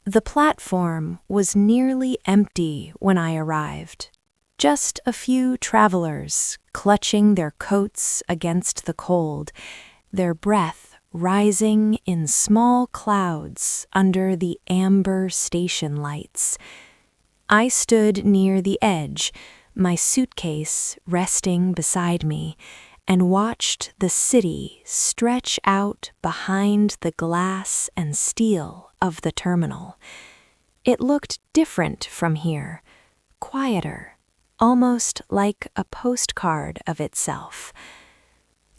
The platform was nearly empty when I arrived. Just a few travelers clutching their coats against the cold, their breath rising in small clouds under the amber station lights. I stood near the edge, my suitcase resting beside me, and watched the city stretch out behind the glass and steel of the terminal. It looked different from here, quieter, almost like a postcard of itself.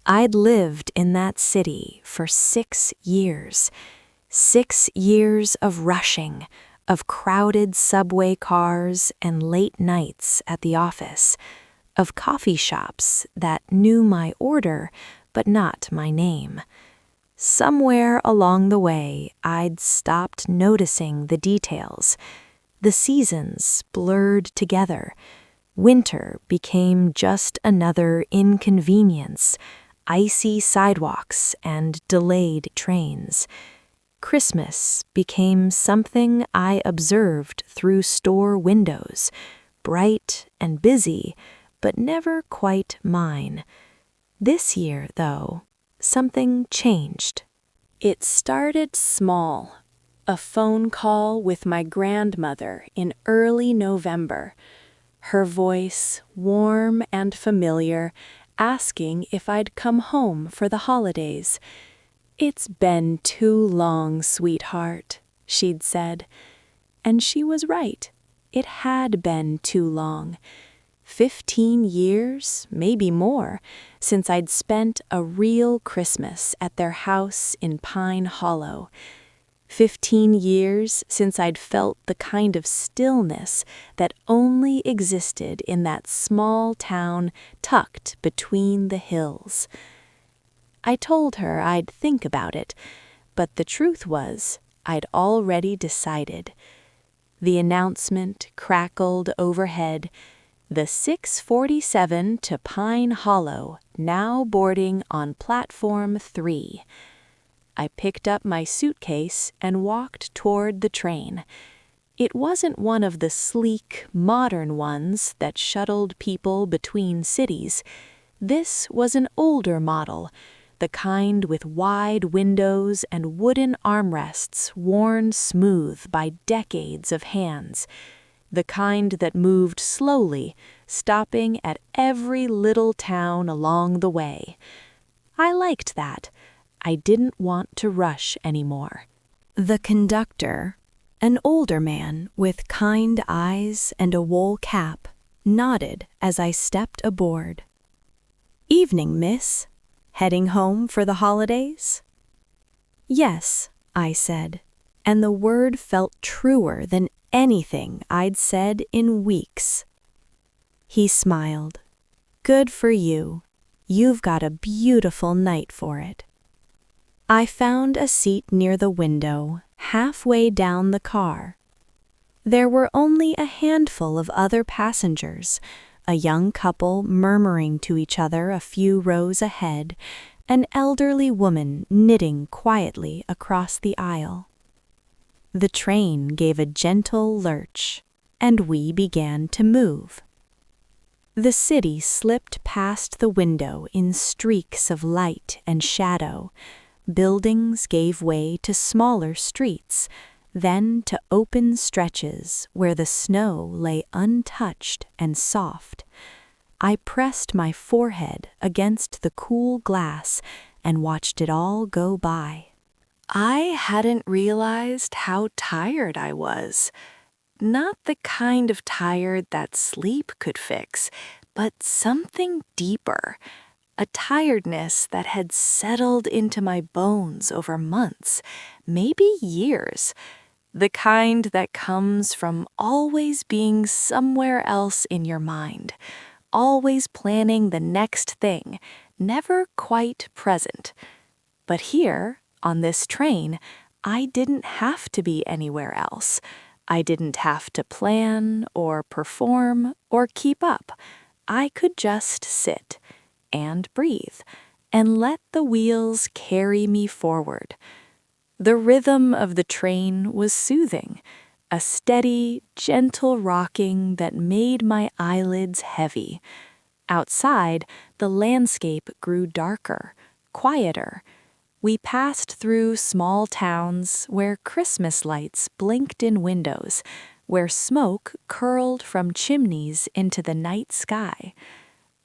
I'd lived in that city for 6 years. 6 years of rushing, of crowded subway cars and late nights at the office, of coffee shops that knew my order but not my name. Somewhere along the way, I'd stopped noticing the details. The seasons blurred together. Winter became just another inconvenience, icy sidewalks and delayed trains. Christmas became something I observed through store windows, bright and busy, but never quite mine. This year, though, something changed. It started small. A phone call with my grandmother in early November. Her voice, warm and familiar, asking if I'd come home for the holidays. "It's been too long, sweetheart," she'd said. And she was right. It had been too long. 15 years, maybe more, since I'd spent a real Christmas at their house in Pine Hollow. 15 years since I'd felt the kind of stillness that only existed in that small town tucked between the hills. I told her I'd think about it, but the truth was I'd already decided. The announcement crackled overhead. The 6:47 to Pine Hollow, now boarding on Platform 3. I picked up my suitcase and walked toward the train. It wasn't one of the sleek, modern ones that shuttled people between cities. This was an older model, the kind with wide windows and wooden armrests worn smooth by decades of hands. The kind that moved slowly, stopping at every little town along the way. I liked that. I didn't want to rush anymore. The conductor, an older man with kind eyes and a wool cap, nodded as I stepped aboard. "Evening, miss. Heading home for the holidays?" "Yes," I said, and the word felt truer than anything I'd said in weeks. He smiled. "Good for you. You've got a beautiful night for it." I found a seat near the window, halfway down the car. There were only a handful of other passengers, a young couple murmuring to each other a few rows ahead, an elderly woman knitting quietly across the aisle. The train gave a gentle lurch, and we began to move. The city slipped past the window in streaks of light and shadow. Buildings gave way to smaller streets, then to open stretches where the snow lay untouched and soft. I pressed my forehead against the cool glass and watched it all go by. I hadn't realized how tired I was. Not the kind of tired that sleep could fix, but something deeper. A tiredness that had settled into my bones over months, maybe years. The kind that comes from always being somewhere else in your mind, always planning the next thing, never quite present. But here, on this train, I didn't have to be anywhere else. I didn't have to plan or perform or keep up. I could just sit and breathe and let the wheels carry me forward. The rhythm of the train was soothing, a steady, gentle rocking that made my eyelids heavy. Outside, the landscape grew darker, quieter. We passed through small towns where Christmas lights blinked in windows, where smoke curled from chimneys into the night sky.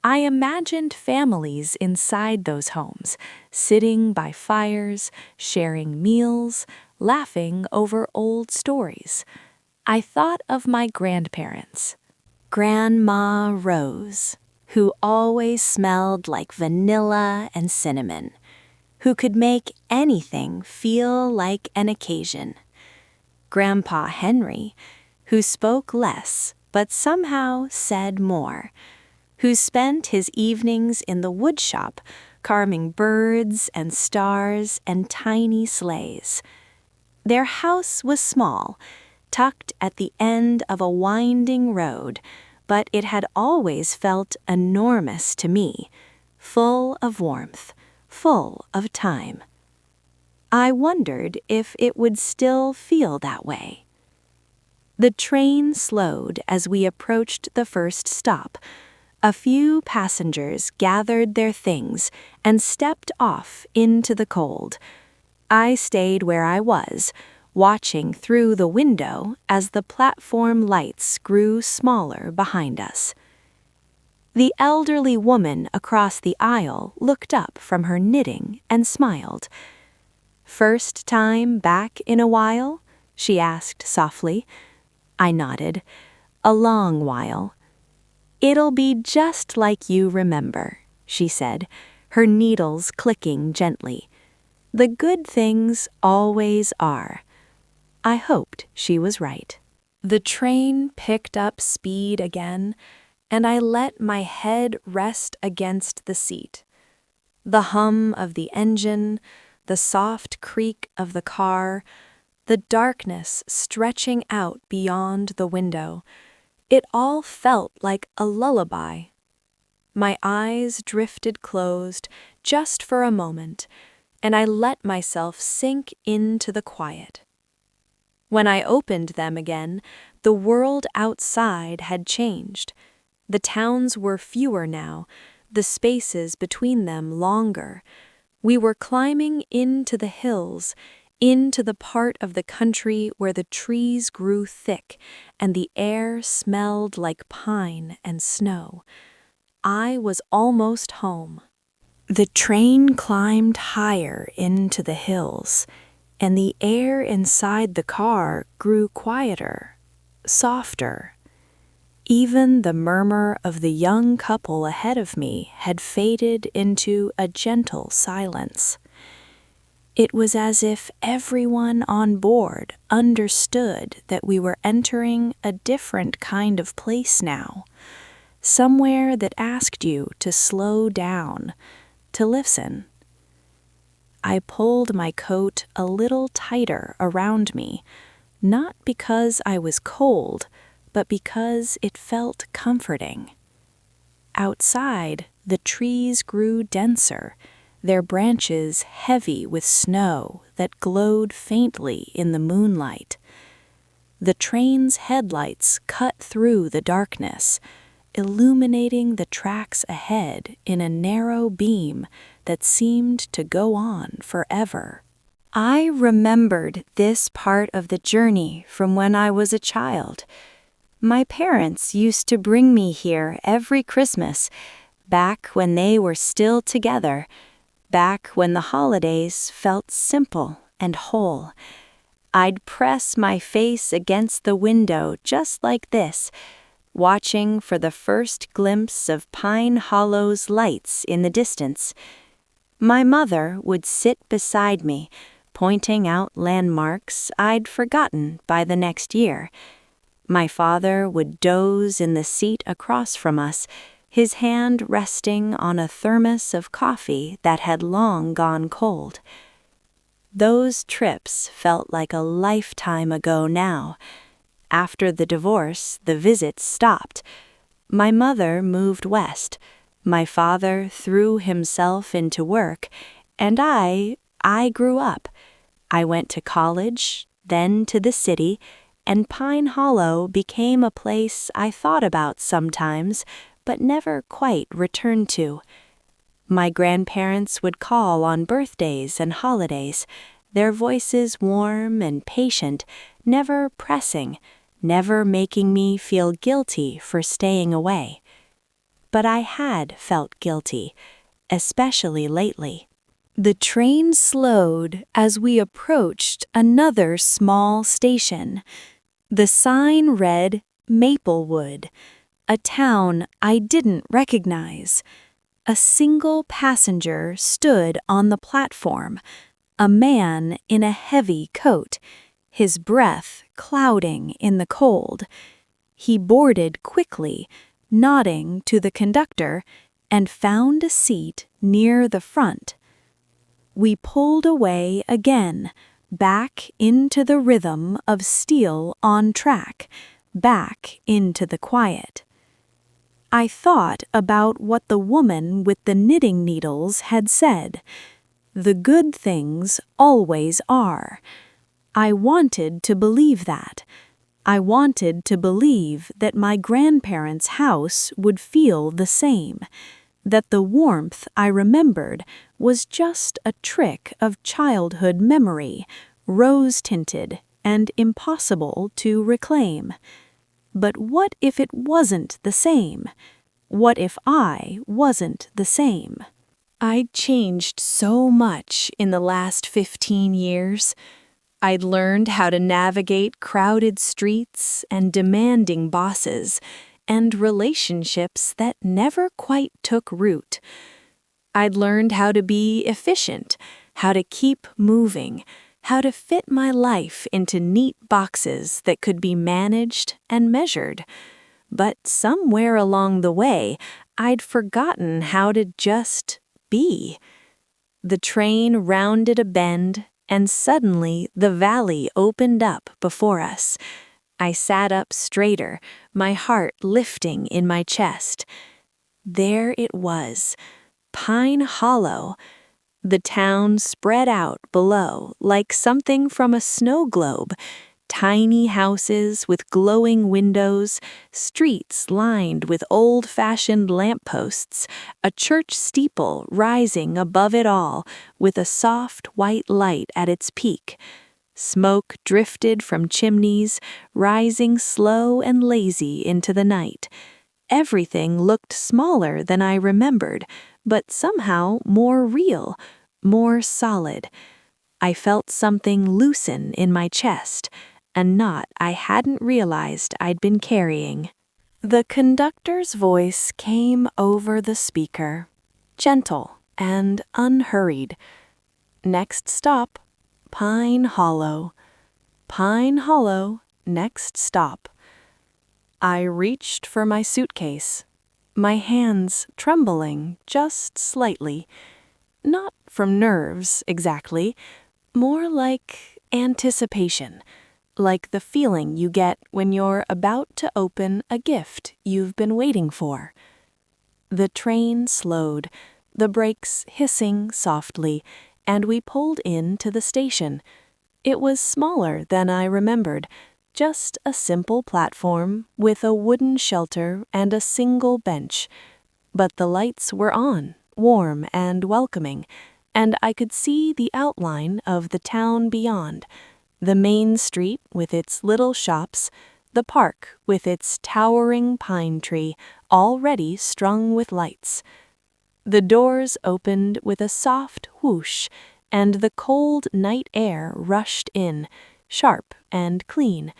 I imagined families inside those homes, sitting by fires, sharing meals, laughing over old stories. I thought of my grandparents. Grandma Rose, who always smelled like vanilla and cinnamon, who could make anything feel like an occasion. Grandpa Henry, who spoke less but somehow said more, who spent his evenings in the woodshop carving birds and stars and tiny sleighs. Their house was small, tucked at the end of a winding road, but it had always felt enormous to me, full of warmth, full of time. I wondered if it would still feel that way. The train slowed as we approached the first stop. A few passengers gathered their things and stepped off into the cold. I stayed where I was, watching through the window as the platform lights grew smaller behind us. The elderly woman across the aisle looked up from her knitting and smiled. "First time back in a while?" she asked softly. I nodded. "A long while." "It'll be just like you remember," she said, her needles clicking gently. "The good things always are." I hoped she was right. The train picked up speed again, and I let my head rest against the seat. The hum of the engine, the soft creak of the car, the darkness stretching out beyond the window, it all felt like a lullaby. My eyes drifted closed just for a moment, and I let myself sink into the quiet. When I opened them again, the world outside had changed. The towns were fewer now, the spaces between them longer. We were climbing into the hills, into the part of the country where the trees grew thick and the air smelled like pine and snow. I was almost home. The train climbed higher into the hills, and the air inside the car grew quieter, softer. Even the murmur of the young couple ahead of me had faded into a gentle silence. It was as if everyone on board understood that we were entering a different kind of place now, somewhere that asked you to slow down, to listen. I pulled my coat a little tighter around me, not because I was cold, but because it felt comforting. Outside, the trees grew denser, their branches heavy with snow that glowed faintly in the moonlight. The train's headlights cut through the darkness, illuminating the tracks ahead in a narrow beam that seemed to go on forever. I remembered this part of the journey from when I was a child. My parents used to bring me here every Christmas, back when they were still together, back when the holidays felt simple and whole. I'd press my face against the window just like this, watching for the first glimpse of Pine Hollow's lights in the distance. My mother would sit beside me, pointing out landmarks I'd forgotten by the next year. My father would doze in the seat across from us, his hand resting on a thermos of coffee that had long gone cold. Those trips felt like a lifetime ago now. After the divorce, the visits stopped. My mother moved west. My father threw himself into work, and I grew up. I went to college, then to the city, and Pine Hollow became a place I thought about sometimes, but never quite returned to. My grandparents would call on birthdays and holidays, their voices warm and patient, never pressing, never making me feel guilty for staying away. But I had felt guilty, especially lately. The train slowed as we approached another small station. The sign read Maplewood, a town I didn't recognize. A single passenger stood on the platform, a man in a heavy coat, his breath clouding in the cold. He boarded quickly, nodding to the conductor, and found a seat near the front. We pulled away again, back into the rhythm of steel on track, back into the quiet. I thought about what the woman with the knitting needles had said. The good things always are. I wanted to believe that. I wanted to believe that my grandparents' house would feel the same, that the warmth I remembered was just a trick of childhood memory, rose-tinted and impossible to reclaim. But what if it wasn't the same? What if I wasn't the same? I'd changed so much in the last 15 years. I'd learned how to navigate crowded streets and demanding bosses, and relationships that never quite took root. I'd learned how to be efficient, how to keep moving, how to fit my life into neat boxes that could be managed and measured. But somewhere along the way, I'd forgotten how to just be. The train rounded a bend, and suddenly the valley opened up before us. I sat up straighter, my heart lifting in my chest. There it was, Pine Hollow. The town spread out below like something from a snow globe. Tiny houses with glowing windows, streets lined with old-fashioned lampposts, a church steeple rising above it all with a soft white light at its peak. Smoke drifted from chimneys, rising slow and lazy into the night. Everything looked smaller than I remembered, but somehow more real, more solid. I felt something loosen in my chest, a knot I hadn't realized I'd been carrying. The conductor's voice came over the speaker, gentle and unhurried. Next stop, Pine Hollow. Pine Hollow, next stop. I reached for my suitcase, my hands trembling just slightly. Not from nerves, exactly, more like anticipation, like the feeling you get when you're about to open a gift you've been waiting for. The train slowed, the brakes hissing softly, and we pulled into the station. It was smaller than I remembered, just a simple platform with a wooden shelter and a single bench. But the lights were on, warm and welcoming, and I could see the outline of the town beyond, the main street with its little shops, the park with its towering pine tree already strung with lights. The doors opened with a soft whoosh, and the cold night air rushed in, sharp and clean.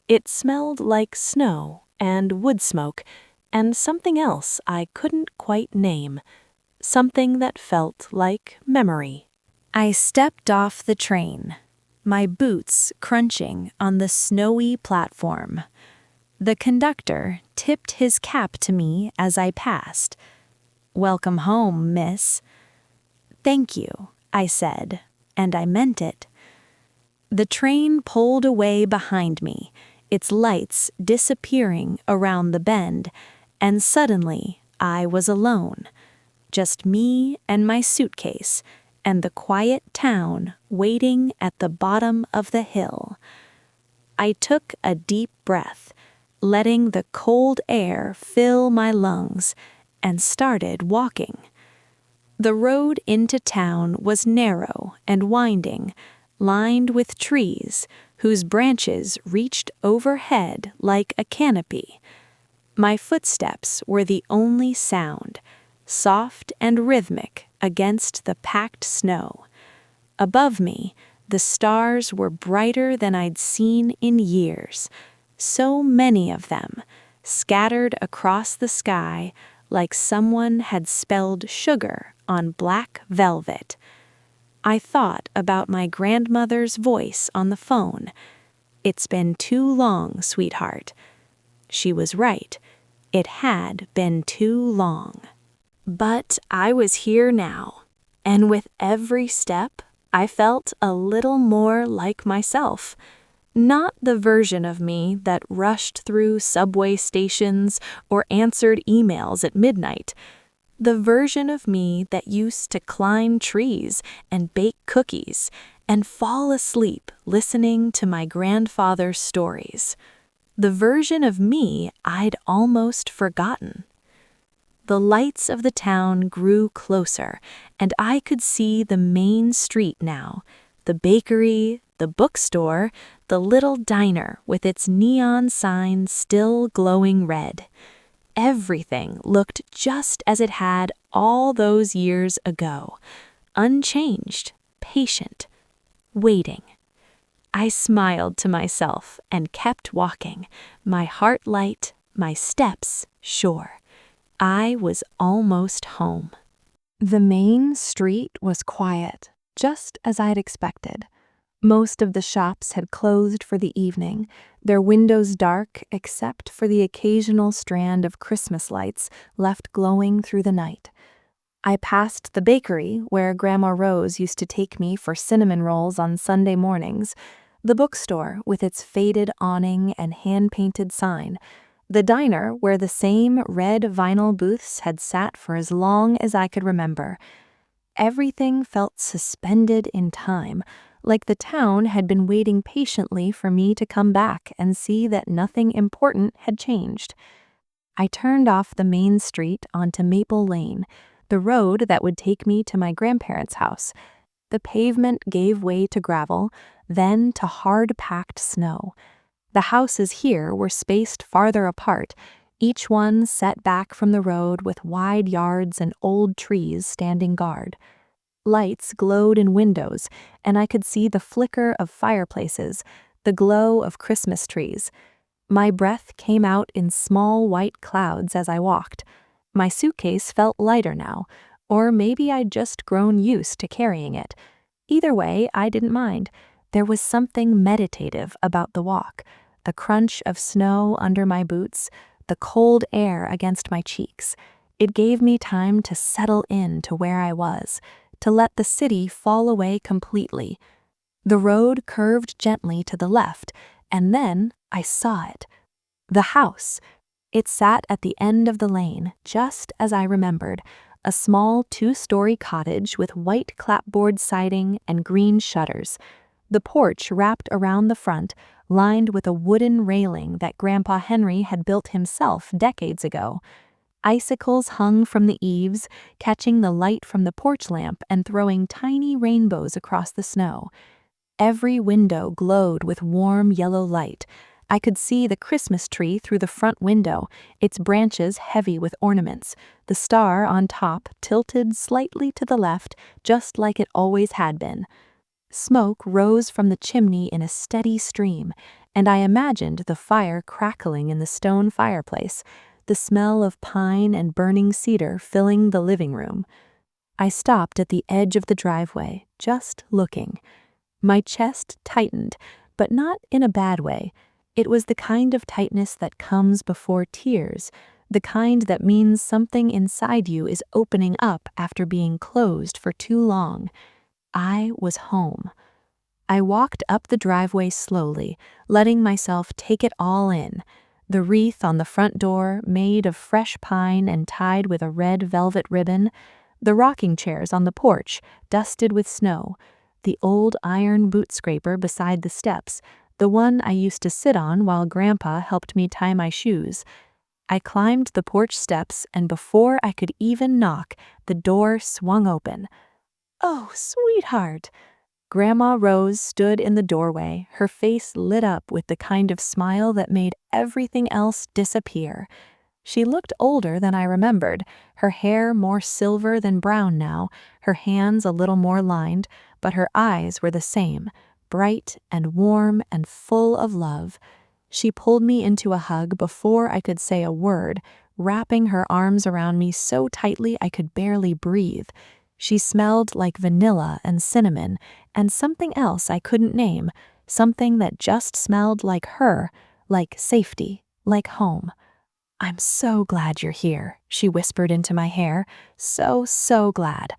It smelled like snow and wood smoke, and something else I couldn't quite name, something that felt like memory. I stepped off the train, my boots crunching on the snowy platform. The conductor tipped his cap to me as I passed. "Welcome home, miss." "Thank you," I said, and I meant it. The train pulled away behind me, its lights disappearing around the bend, and suddenly I was alone. Just me and my suitcase, and the quiet town waiting at the bottom of the hill. I took a deep breath, letting the cold air fill my lungs, and started walking. The road into town was narrow and winding, lined with trees whose branches reached overhead like a canopy. My footsteps were the only sound, soft and rhythmic against the packed snow. Above me, the stars were brighter than I'd seen in years, so many of them, scattered across the sky like someone had spelled sugar on black velvet. I thought about my grandmother's voice on the phone. "It's been too long, sweetheart." She was right. It had been too long. But I was here now, and with every step, I felt a little more like myself. Not the version of me that rushed through subway stations or answered emails at midnight. The version of me that used to climb trees and bake cookies and fall asleep listening to my grandfather's stories. The version of me I'd almost forgotten. The lights of the town grew closer, and I could see the main street now, the bakery, the bookstore, the little diner with its neon sign still glowing red. Everything looked just as it had all those years ago, unchanged, patient, waiting. I smiled to myself and kept walking, my heart light, my steps sure. I was almost home. The main street was quiet, just as I'd expected. Most of the shops had closed for the evening, their windows dark except for the occasional strand of Christmas lights left glowing through the night. I passed the bakery where Grandma Rose used to take me for cinnamon rolls on Sunday mornings, the bookstore with its faded awning and hand-painted sign, the diner where the same red vinyl booths had sat for as long as I could remember. Everything felt suspended in time, like the town had been waiting patiently for me to come back and see that nothing important had changed. I turned off the main street onto Maple Lane, the road that would take me to my grandparents' house. The pavement gave way to gravel, then to hard-packed snow. The houses here were spaced farther apart, each one set back from the road with wide yards and old trees standing guard. Lights glowed in windows, and I could see the flicker of fireplaces, the glow of Christmas trees. My breath came out in small white clouds as I walked. My suitcase felt lighter now, or maybe I'd just grown used to carrying it. Either way, I didn't mind. There was something meditative about the walk, the crunch of snow under my boots, the cold air against my cheeks. It gave me time to settle in to where I was, to let the city fall away completely. The road curved gently to the left, and then I saw it. The house. It sat at the end of the lane, just as I remembered, a small 2-story cottage with white clapboard siding and green shutters. The porch wrapped around the front, lined with a wooden railing that Grandpa Henry had built himself decades ago. Icicles hung from the eaves, catching the light from the porch lamp and throwing tiny rainbows across the snow. Every window glowed with warm yellow light. I could see the Christmas tree through the front window, its branches heavy with ornaments, the star on top tilted slightly to the left, just like it always had been. Smoke rose from the chimney in a steady stream, and I imagined the fire crackling in the stone fireplace, the smell of pine and burning cedar filling the living room. I stopped at the edge of the driveway, just looking. My chest tightened, but not in a bad way. It was the kind of tightness that comes before tears, the kind that means something inside you is opening up after being closed for too long. I was home. I walked up the driveway slowly, letting myself take it all in. The wreath on the front door, made of fresh pine and tied with a red velvet ribbon, The rocking chairs on the porch, dusted with snow, the old iron boot scraper beside the steps, the one I used to sit on while Grandpa helped me tie my shoes. I climbed the porch steps, and before I could even knock, the door swung open. "Oh, sweetheart!" Grandma Rose stood in the doorway, her face lit up with the kind of smile that made everything else disappear. She looked older than I remembered, her hair more silver than brown now, her hands a little more lined, but her eyes were the same, bright and warm and full of love. She pulled me into a hug before I could say a word, wrapping her arms around me so tightly I could barely breathe. She smelled like vanilla and cinnamon, and something else I couldn't name, something that just smelled like her, like safety, like home. "I'm so glad you're here," she whispered into my hair. So glad."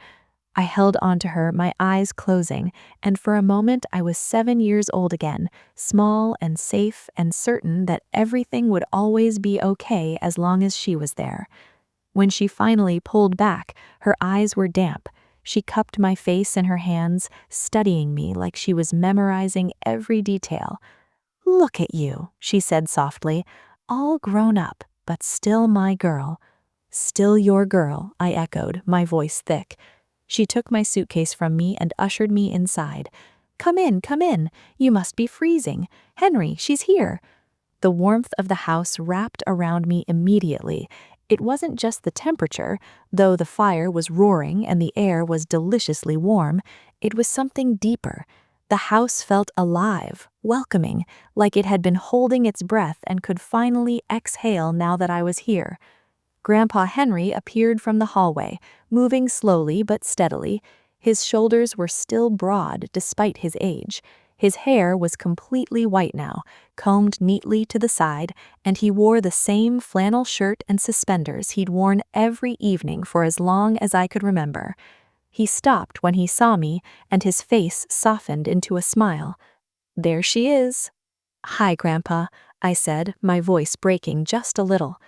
I held onto her, my eyes closing, and for a moment I was 7 years old again, small and safe and certain that everything would always be okay as long as she was there. When she finally pulled back, her eyes were damp. She cupped my face in her hands, studying me like she was memorizing every detail. "Look at you," she said softly, "all grown up, but still my girl." "Still your girl," I echoed, my voice thick. She took my suitcase from me and ushered me inside. Come in, come in. You must be freezing. Henry, she's here." The warmth of the house wrapped around me immediately. It wasn't just the temperature, though the fire was roaring and the air was deliciously warm. It was something deeper. The house felt alive, welcoming, like it had been holding its breath and could finally exhale now that I was here. Grandpa Henry appeared from the hallway, moving slowly but steadily. His shoulders were still broad despite his age. His hair was completely white now, combed neatly to the side, and he wore the same flannel shirt and suspenders he'd worn every evening for as long as I could remember. He stopped when he saw me, and his face softened into a smile. "There she is." "Hi, Grandpa," I said, my voice breaking just a little.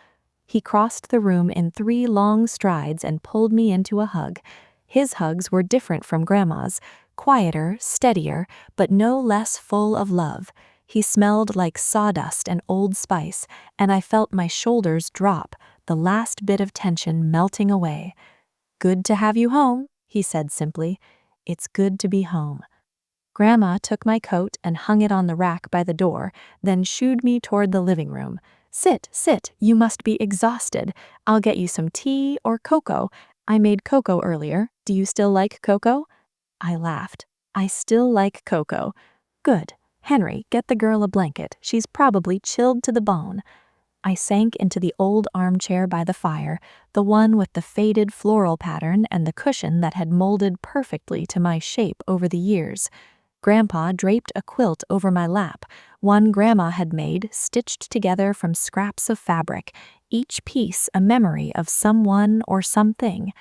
He crossed the room in 3 long strides and pulled me into a hug. His hugs were different from Grandma's, quieter, steadier, but no less full of love. He smelled like sawdust and old spice, and I felt my shoulders drop, the last bit of tension melting away. "Good to have you home," he said simply. "It's good to be home." Grandma took my coat and hung it on the rack by the door, then shooed me toward the living room. Sit, you must be exhausted. I'll get you some tea or cocoa. I made cocoa earlier. Do you still like cocoa?" I laughed. "I still like cocoa." "Good. Henry, get the girl a blanket. She's probably chilled to the bone." I sank into the old armchair by the fire, the one with the faded floral pattern and the cushion that had molded perfectly to my shape over the years. Grandpa draped a quilt over my lap, one Grandma had made, stitched together from scraps of fabric, each piece a memory of someone or something.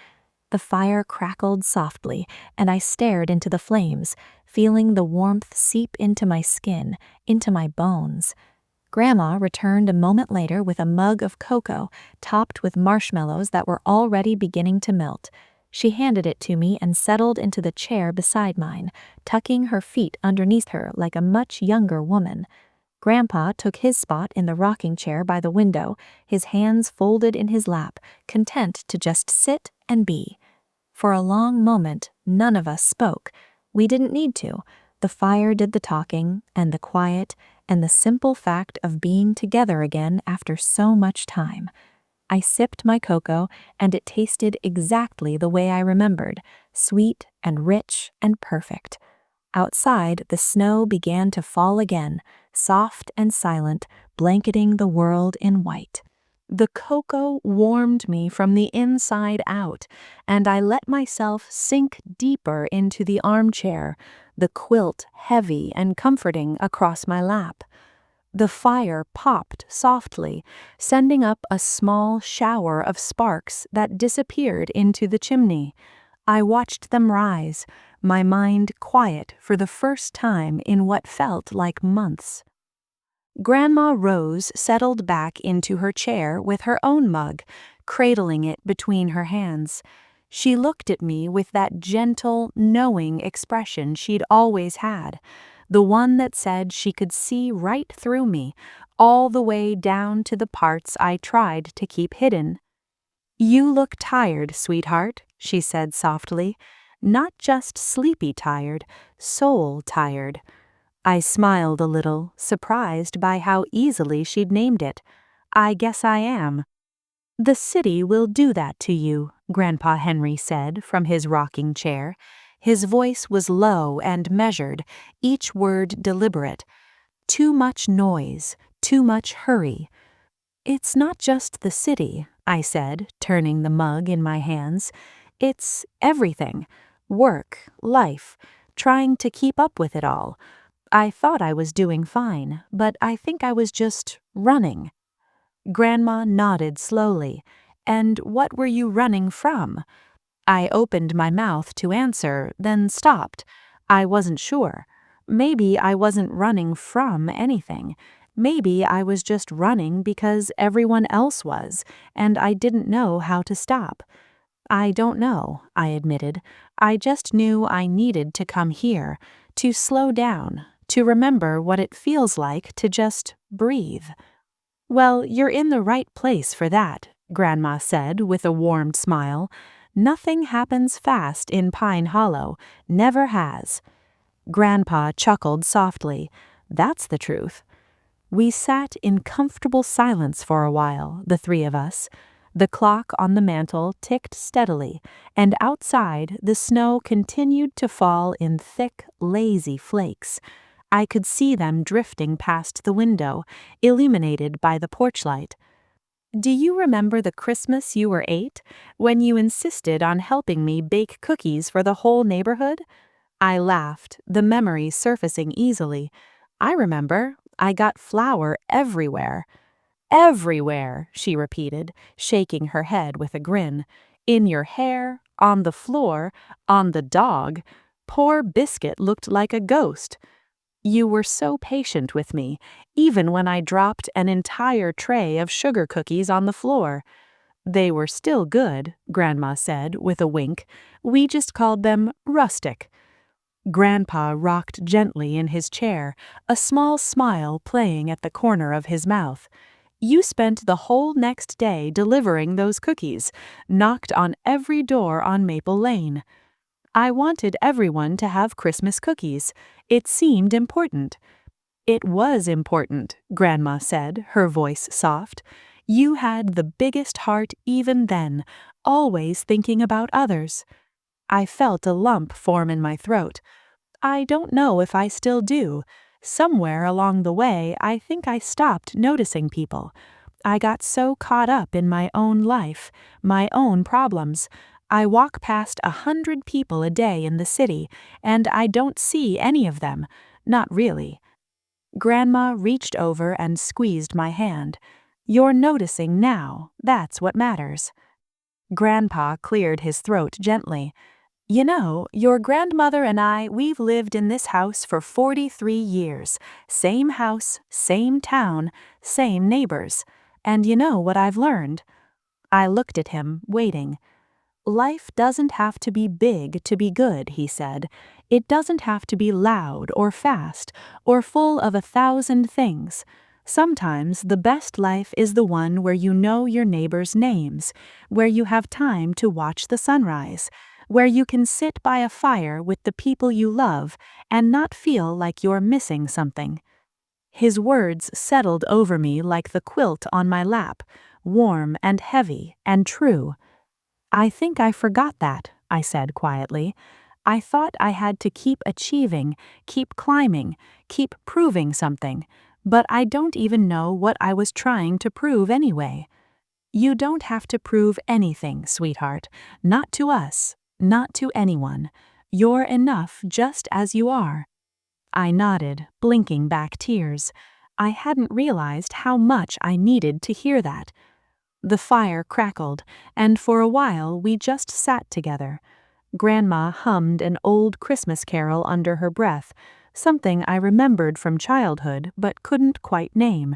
The fire crackled softly, and I stared into the flames, feeling the warmth seep into my skin, into my bones. Grandma returned a moment later with a mug of cocoa, topped with marshmallows that were already beginning to melt. She handed it to me and settled into the chair beside mine, tucking her feet underneath her like a much younger woman. Grandpa took his spot in the rocking chair by the window, his hands folded in his lap, content to just sit and be. For a long moment, none of us spoke. We didn't need to. The fire did the talking, and the quiet, and the simple fact of being together again after so much time. I sipped my cocoa, and it tasted exactly the way I remembered, sweet and rich and perfect. Outside, the snow began to fall again, soft and silent, blanketing the world in white. The cocoa warmed me from the inside out, and I let myself sink deeper into the armchair, the quilt heavy and comforting across my lap. The fire popped softly, sending up a small shower of sparks that disappeared into the chimney. I watched them rise, my mind quiet for the first time in what felt like months. Grandma Rose settled back into her chair with her own mug, cradling it between her hands. She looked at me with that gentle, knowing expression she'd always had, the one that said she could see right through me, all the way down to the parts I tried to keep hidden. "You look tired, sweetheart," she said softly. "Not just sleepy tired, soul tired." I smiled a little, surprised by how easily she'd named it. "I guess I am." "The city will do that to you," Grandpa Henry said from his rocking chair. His voice was low and measured, each word deliberate. "Too much noise, too much hurry." "It's not just the city," I said, turning the mug in my hands. "It's everything. Work, life, trying to keep up with it all. I thought I was doing fine, but I think I was just running." Grandma nodded slowly. "And what were you running from?" I opened my mouth to answer, then stopped. I wasn't sure. Maybe I wasn't running from anything. Maybe I was just running because everyone else was, and I didn't know how to stop. "I don't know," I admitted. "I just knew I needed to come here, to slow down, to remember what it feels like to just breathe." "Well, you're in the right place for that," Grandma said with a warmed smile. "Nothing happens fast in Pine Hollow, never has." Grandpa chuckled softly. "That's the truth." We sat in comfortable silence for a while, the three of us. The clock on the mantel ticked steadily, and outside the snow continued to fall in thick, lazy flakes. I could see them drifting past the window, illuminated by the porch light. "Do you remember the Christmas you were 8, when you insisted on helping me bake cookies for the whole neighborhood?" I laughed, the memory surfacing easily. "I remember. I got flour everywhere." "Everywhere," she repeated, shaking her head with a grin. "In your hair, on the floor, on the dog. Poor Biscuit looked like a ghost." "You were so patient with me, even when I dropped an entire tray of sugar cookies on the floor." "They were still good," Grandma said with a wink. "We just called them rustic." Grandpa rocked gently in his chair, a small smile playing at the corner of his mouth. "You spent the whole next day delivering those cookies, knocked on every door on Maple Lane." "I wanted everyone to have Christmas cookies. It seemed important." "It was important," Grandma said, her voice soft. "You had the biggest heart even then, always thinking about others." I felt a lump form in my throat. "I don't know if I still do. Somewhere along the way, I think I stopped noticing people. I got so caught up in my own life, my own problems. I walk past 100 people a day in the city, and I don't see any of them. Not really." Grandma reached over and squeezed my hand. "You're noticing now. That's what matters." Grandpa cleared his throat gently. "You know, your grandmother and we've lived in this house for 43 years. Same house, same town, same neighbors. And you know what I've learned?" I looked at him, waiting. "Life doesn't have to be big to be good," he said. "It doesn't have to be loud or fast or full of 1,000 things. Sometimes the best life is the one where you know your neighbors' names, where you have time to watch the sunrise, where you can sit by a fire with the people you love and not feel like you're missing something." His words settled over me like the quilt on my lap, warm and heavy and true. "I think I forgot that," I said quietly. "I thought I had to keep achieving, keep climbing, keep proving something, but I don't even know what I was trying to prove anyway." "You don't have to prove anything, sweetheart. Not to us, not to anyone. You're enough just as you are." I nodded, blinking back tears. I hadn't realized how much I needed to hear that. The fire crackled, and for a while we just sat together. Grandma hummed an old Christmas carol under her breath, something I remembered from childhood but couldn't quite name.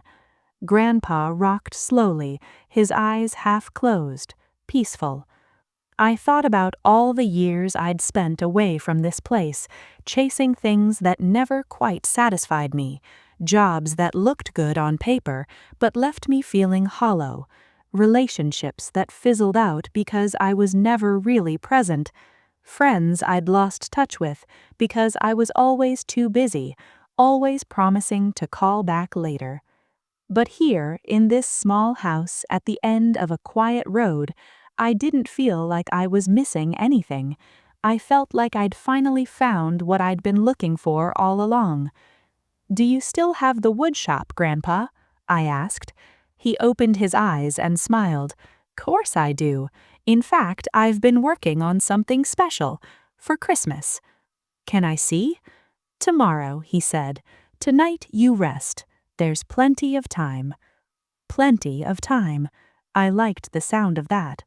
Grandpa rocked slowly, his eyes half closed, peaceful. I thought about all the years I'd spent away from this place, chasing things that never quite satisfied me, jobs that looked good on paper but left me feeling hollow, relationships that fizzled out because I was never really present, friends I'd lost touch with because I was always too busy, always promising to call back later. But here, in this small house at the end of a quiet road, I didn't feel like I was missing anything. I felt like I'd finally found what I'd been looking for all along. "Do you still have the wood shop, Grandpa?" I asked. He opened his eyes and smiled. "Course I do. In fact, I've been working on something special for Christmas." "Can I see?" "Tomorrow," he said. "Tonight you rest. There's plenty of time." Plenty of time. I liked the sound of that.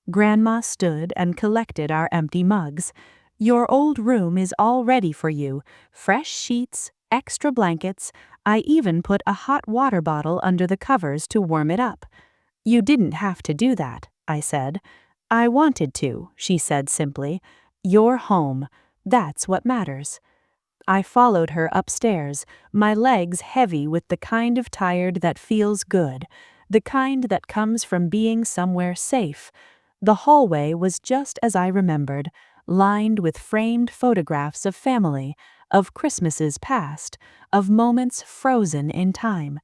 Grandma stood and collected our empty mugs. "Your old room is all ready for you. Fresh sheets, extra blankets. I even put a hot water bottle under the covers to warm it up." "You didn't have to do that," I said. "I wanted to," she said simply. "You're home. That's what matters." I followed her upstairs, my legs heavy with the kind of tired that feels good, the kind that comes from being somewhere safe. The hallway was just as I remembered, lined with framed photographs of family, of Christmases past, of moments frozen in time.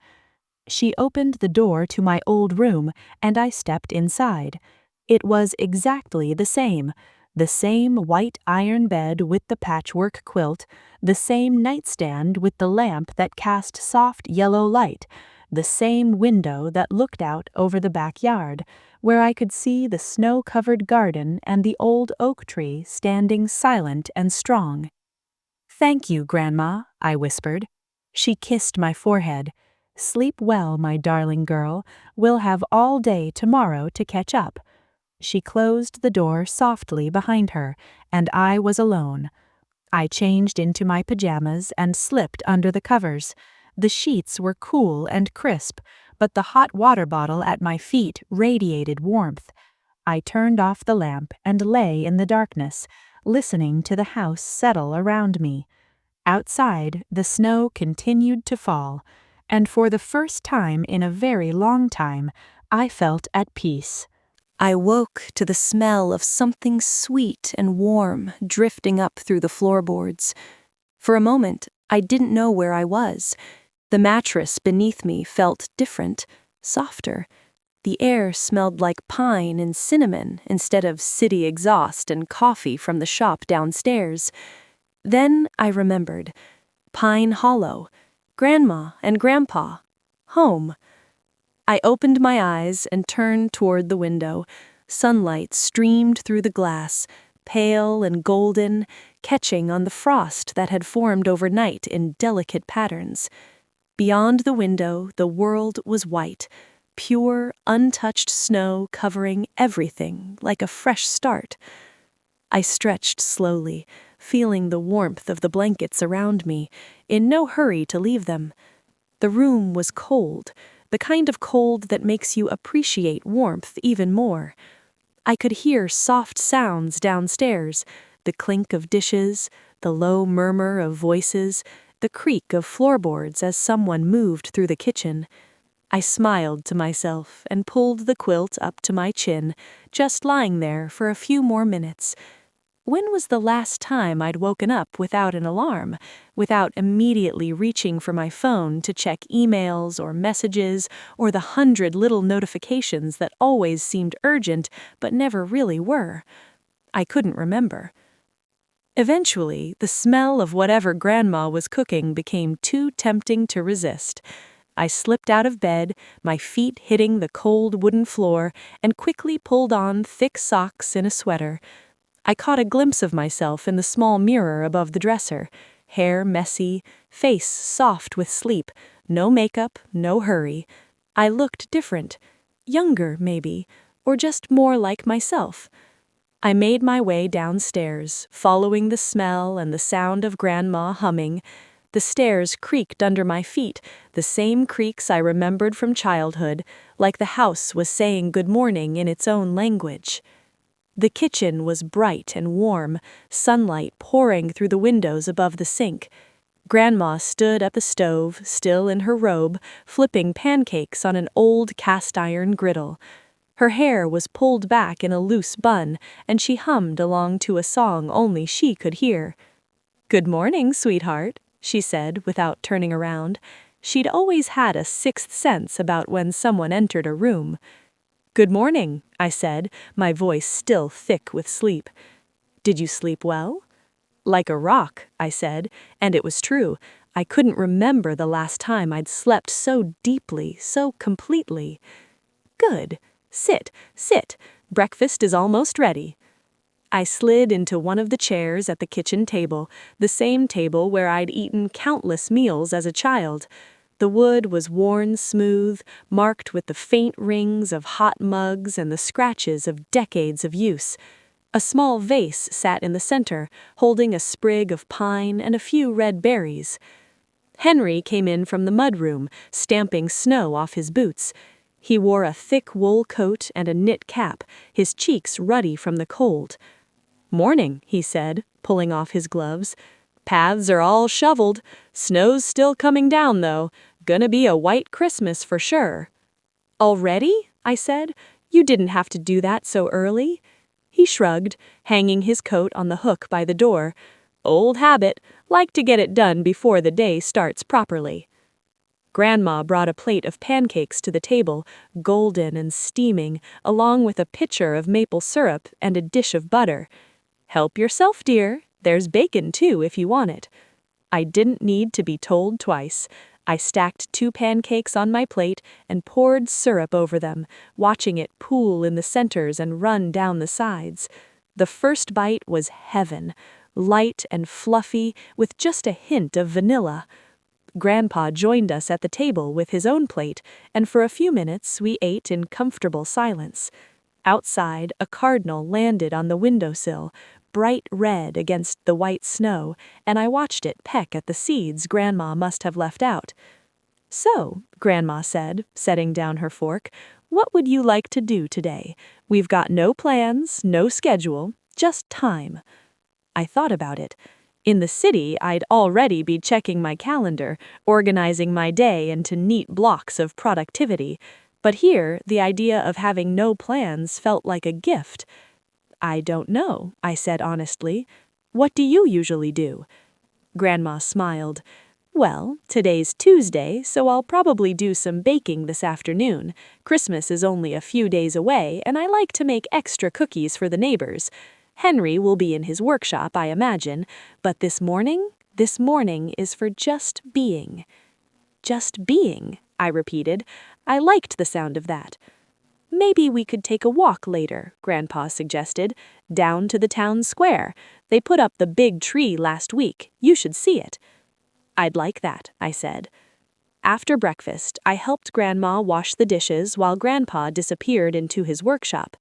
She opened the door to my old room, and I stepped inside. It was exactly the same white iron bed with the patchwork quilt, the same nightstand with the lamp that cast soft yellow light, the same window that looked out over the backyard, where I could see the snow-covered garden and the old oak tree standing silent and strong. "Thank you, Grandma," I whispered. She kissed my forehead. "Sleep well, my darling girl. We'll have all day tomorrow to catch up." She closed the door softly behind her, and I was alone. I changed into my pajamas and slipped under the covers. The sheets were cool and crisp, but the hot water bottle at my feet radiated warmth. I turned off the lamp and lay in the darkness, listening to the house settle around me. Outside, the snow continued to fall, and for the first time in a very long time, I felt at peace. I woke to the smell of something sweet and warm drifting up through the floorboards. For a moment, I didn't know where I was. The mattress beneath me felt different, softer. The air smelled like pine and cinnamon instead of city exhaust and coffee from the shop downstairs. Then I remembered. Pine Hollow, Grandma and Grandpa, home. I opened my eyes and turned toward the window. Sunlight streamed through the glass, pale and golden, catching on the frost that had formed overnight in delicate patterns. Beyond the window, the world was white, pure, untouched snow covering everything like a fresh start. I stretched slowly, feeling the warmth of the blankets around me, in no hurry to leave them. The room was cold, the kind of cold that makes you appreciate warmth even more. I could hear soft sounds downstairs, the clink of dishes, the low murmur of voices, the creak of floorboards as someone moved through the kitchen. I smiled to myself and pulled the quilt up to my chin, just lying there for a few more minutes. When was the last time I'd woken up without an alarm, without immediately reaching for my phone to check emails or messages or the 100 little notifications that always seemed urgent but never really were? I couldn't remember. Eventually, the smell of whatever Grandma was cooking became too tempting to resist. I slipped out of bed, my feet hitting the cold wooden floor, and quickly pulled on thick socks and a sweater. I caught a glimpse of myself in the small mirror above the dresser, hair messy, face soft with sleep, no makeup, no hurry. I looked different, younger maybe, or just more like myself. I made my way downstairs, following the smell and the sound of Grandma humming. The stairs creaked under my feet, the same creaks I remembered from childhood, like the house was saying good morning in its own language. The kitchen was bright and warm, sunlight pouring through the windows above the sink. Grandma stood at the stove, still in her robe, flipping pancakes on an old cast-iron griddle. Her hair was pulled back in a loose bun, and she hummed along to a song only she could hear. "Good morning, sweetheart," she said without turning around. She'd always had a sixth sense about when someone entered a room. "Good morning," I said, my voice still thick with sleep. "Did you sleep well?" "Like a rock," I said, and it was true. I couldn't remember the last time I'd slept so deeply, so completely. "Good. Sit, sit. Breakfast is almost ready." I slid into one of the chairs at the kitchen table, the same table where I'd eaten countless meals as a child. The wood was worn smooth, marked with the faint rings of hot mugs and the scratches of decades of use. A small vase sat in the center, holding a sprig of pine and a few red berries. Henry came in from the mudroom, stamping snow off his boots. He wore a thick wool coat and a knit cap, his cheeks ruddy from the cold. "Morning," he said, pulling off his gloves. "Paths are all shoveled. Snow's still coming down, though. Gonna be a white Christmas for sure." "Already?" I said. "You didn't have to do that so early." He shrugged, hanging his coat on the hook by the door. "Old habit. Like to get it done before the day starts properly." Grandma brought a plate of pancakes to the table, golden and steaming, along with a pitcher of maple syrup and a dish of butter. "Help yourself, dear. There's bacon, too, if you want it." I didn't need to be told twice. I stacked 2 pancakes on my plate and poured syrup over them, watching it pool in the centers and run down the sides. The first bite was heaven, light and fluffy, with just a hint of vanilla. Grandpa joined us at the table with his own plate, and for a few minutes we ate in comfortable silence. Outside, a cardinal landed on the windowsill, bright red against the white snow, and I watched it peck at the seeds Grandma must have left out. "So," Grandma said, setting down her fork, "what would you like to do today? We've got no plans, no schedule, just time." I thought about it. In the city, I'd already be checking my calendar, organizing my day into neat blocks of productivity. But here, the idea of having no plans felt like a gift. "I don't know," I said honestly. "What do you usually do?" Grandma smiled. "Well, today's Tuesday, so I'll probably do some baking this afternoon. Christmas is only a few days away, and I like to make extra cookies for the neighbors. Henry will be in his workshop, I imagine, but this morning is for just being." "Just being," I repeated. I liked the sound of that. "Maybe we could take a walk later," Grandpa suggested, "down to the town square. They put up the big tree last week. You should see it." "I'd like that," I said. After breakfast, I helped Grandma wash the dishes while Grandpa disappeared into his workshop.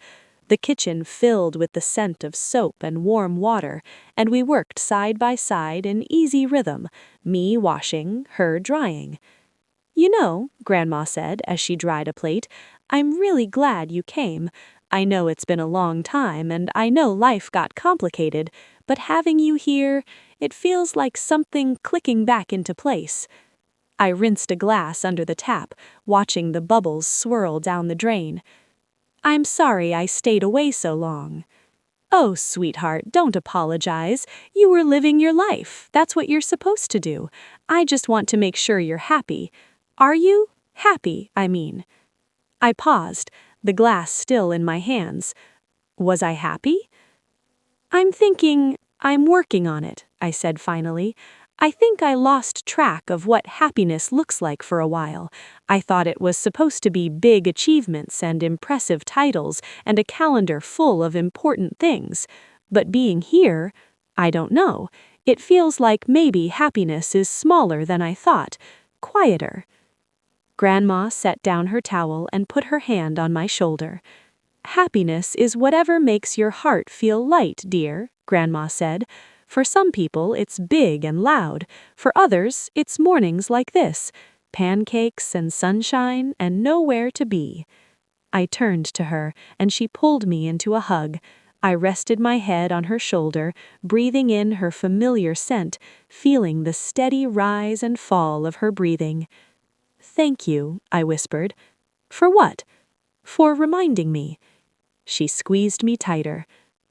The kitchen filled with the scent of soap and warm water, and we worked side by side in easy rhythm, me washing, her drying. "You know," Grandma said as she dried a plate, "I'm really glad you came. I know it's been a long time, and I know life got complicated, but having you here, it feels like something clicking back into place." I rinsed a glass under the tap, watching the bubbles swirl down the drain. "I'm sorry I stayed away so long." "Oh, sweetheart, don't apologize. You were living your life. That's what you're supposed to do. I just want to make sure you're happy. Are you? Happy, I mean." I paused, the glass still in my hands. Was I happy? I'm working on it," I said finally. "I think I lost track of what happiness looks like for a while. I thought it was supposed to be big achievements and impressive titles and a calendar full of important things. But being here, I don't know. It feels like maybe happiness is smaller than I thought, quieter." Grandma set down her towel and put her hand on my shoulder. "Happiness is whatever makes your heart feel light, dear," Grandma said. "For some people, it's big and loud. For others, it's mornings like this, pancakes and sunshine and nowhere to be." I turned to her, and she pulled me into a hug. I rested my head on her shoulder, breathing in her familiar scent, feeling the steady rise and fall of her breathing. "Thank you," I whispered. "For what?" "For reminding me." She squeezed me tighter.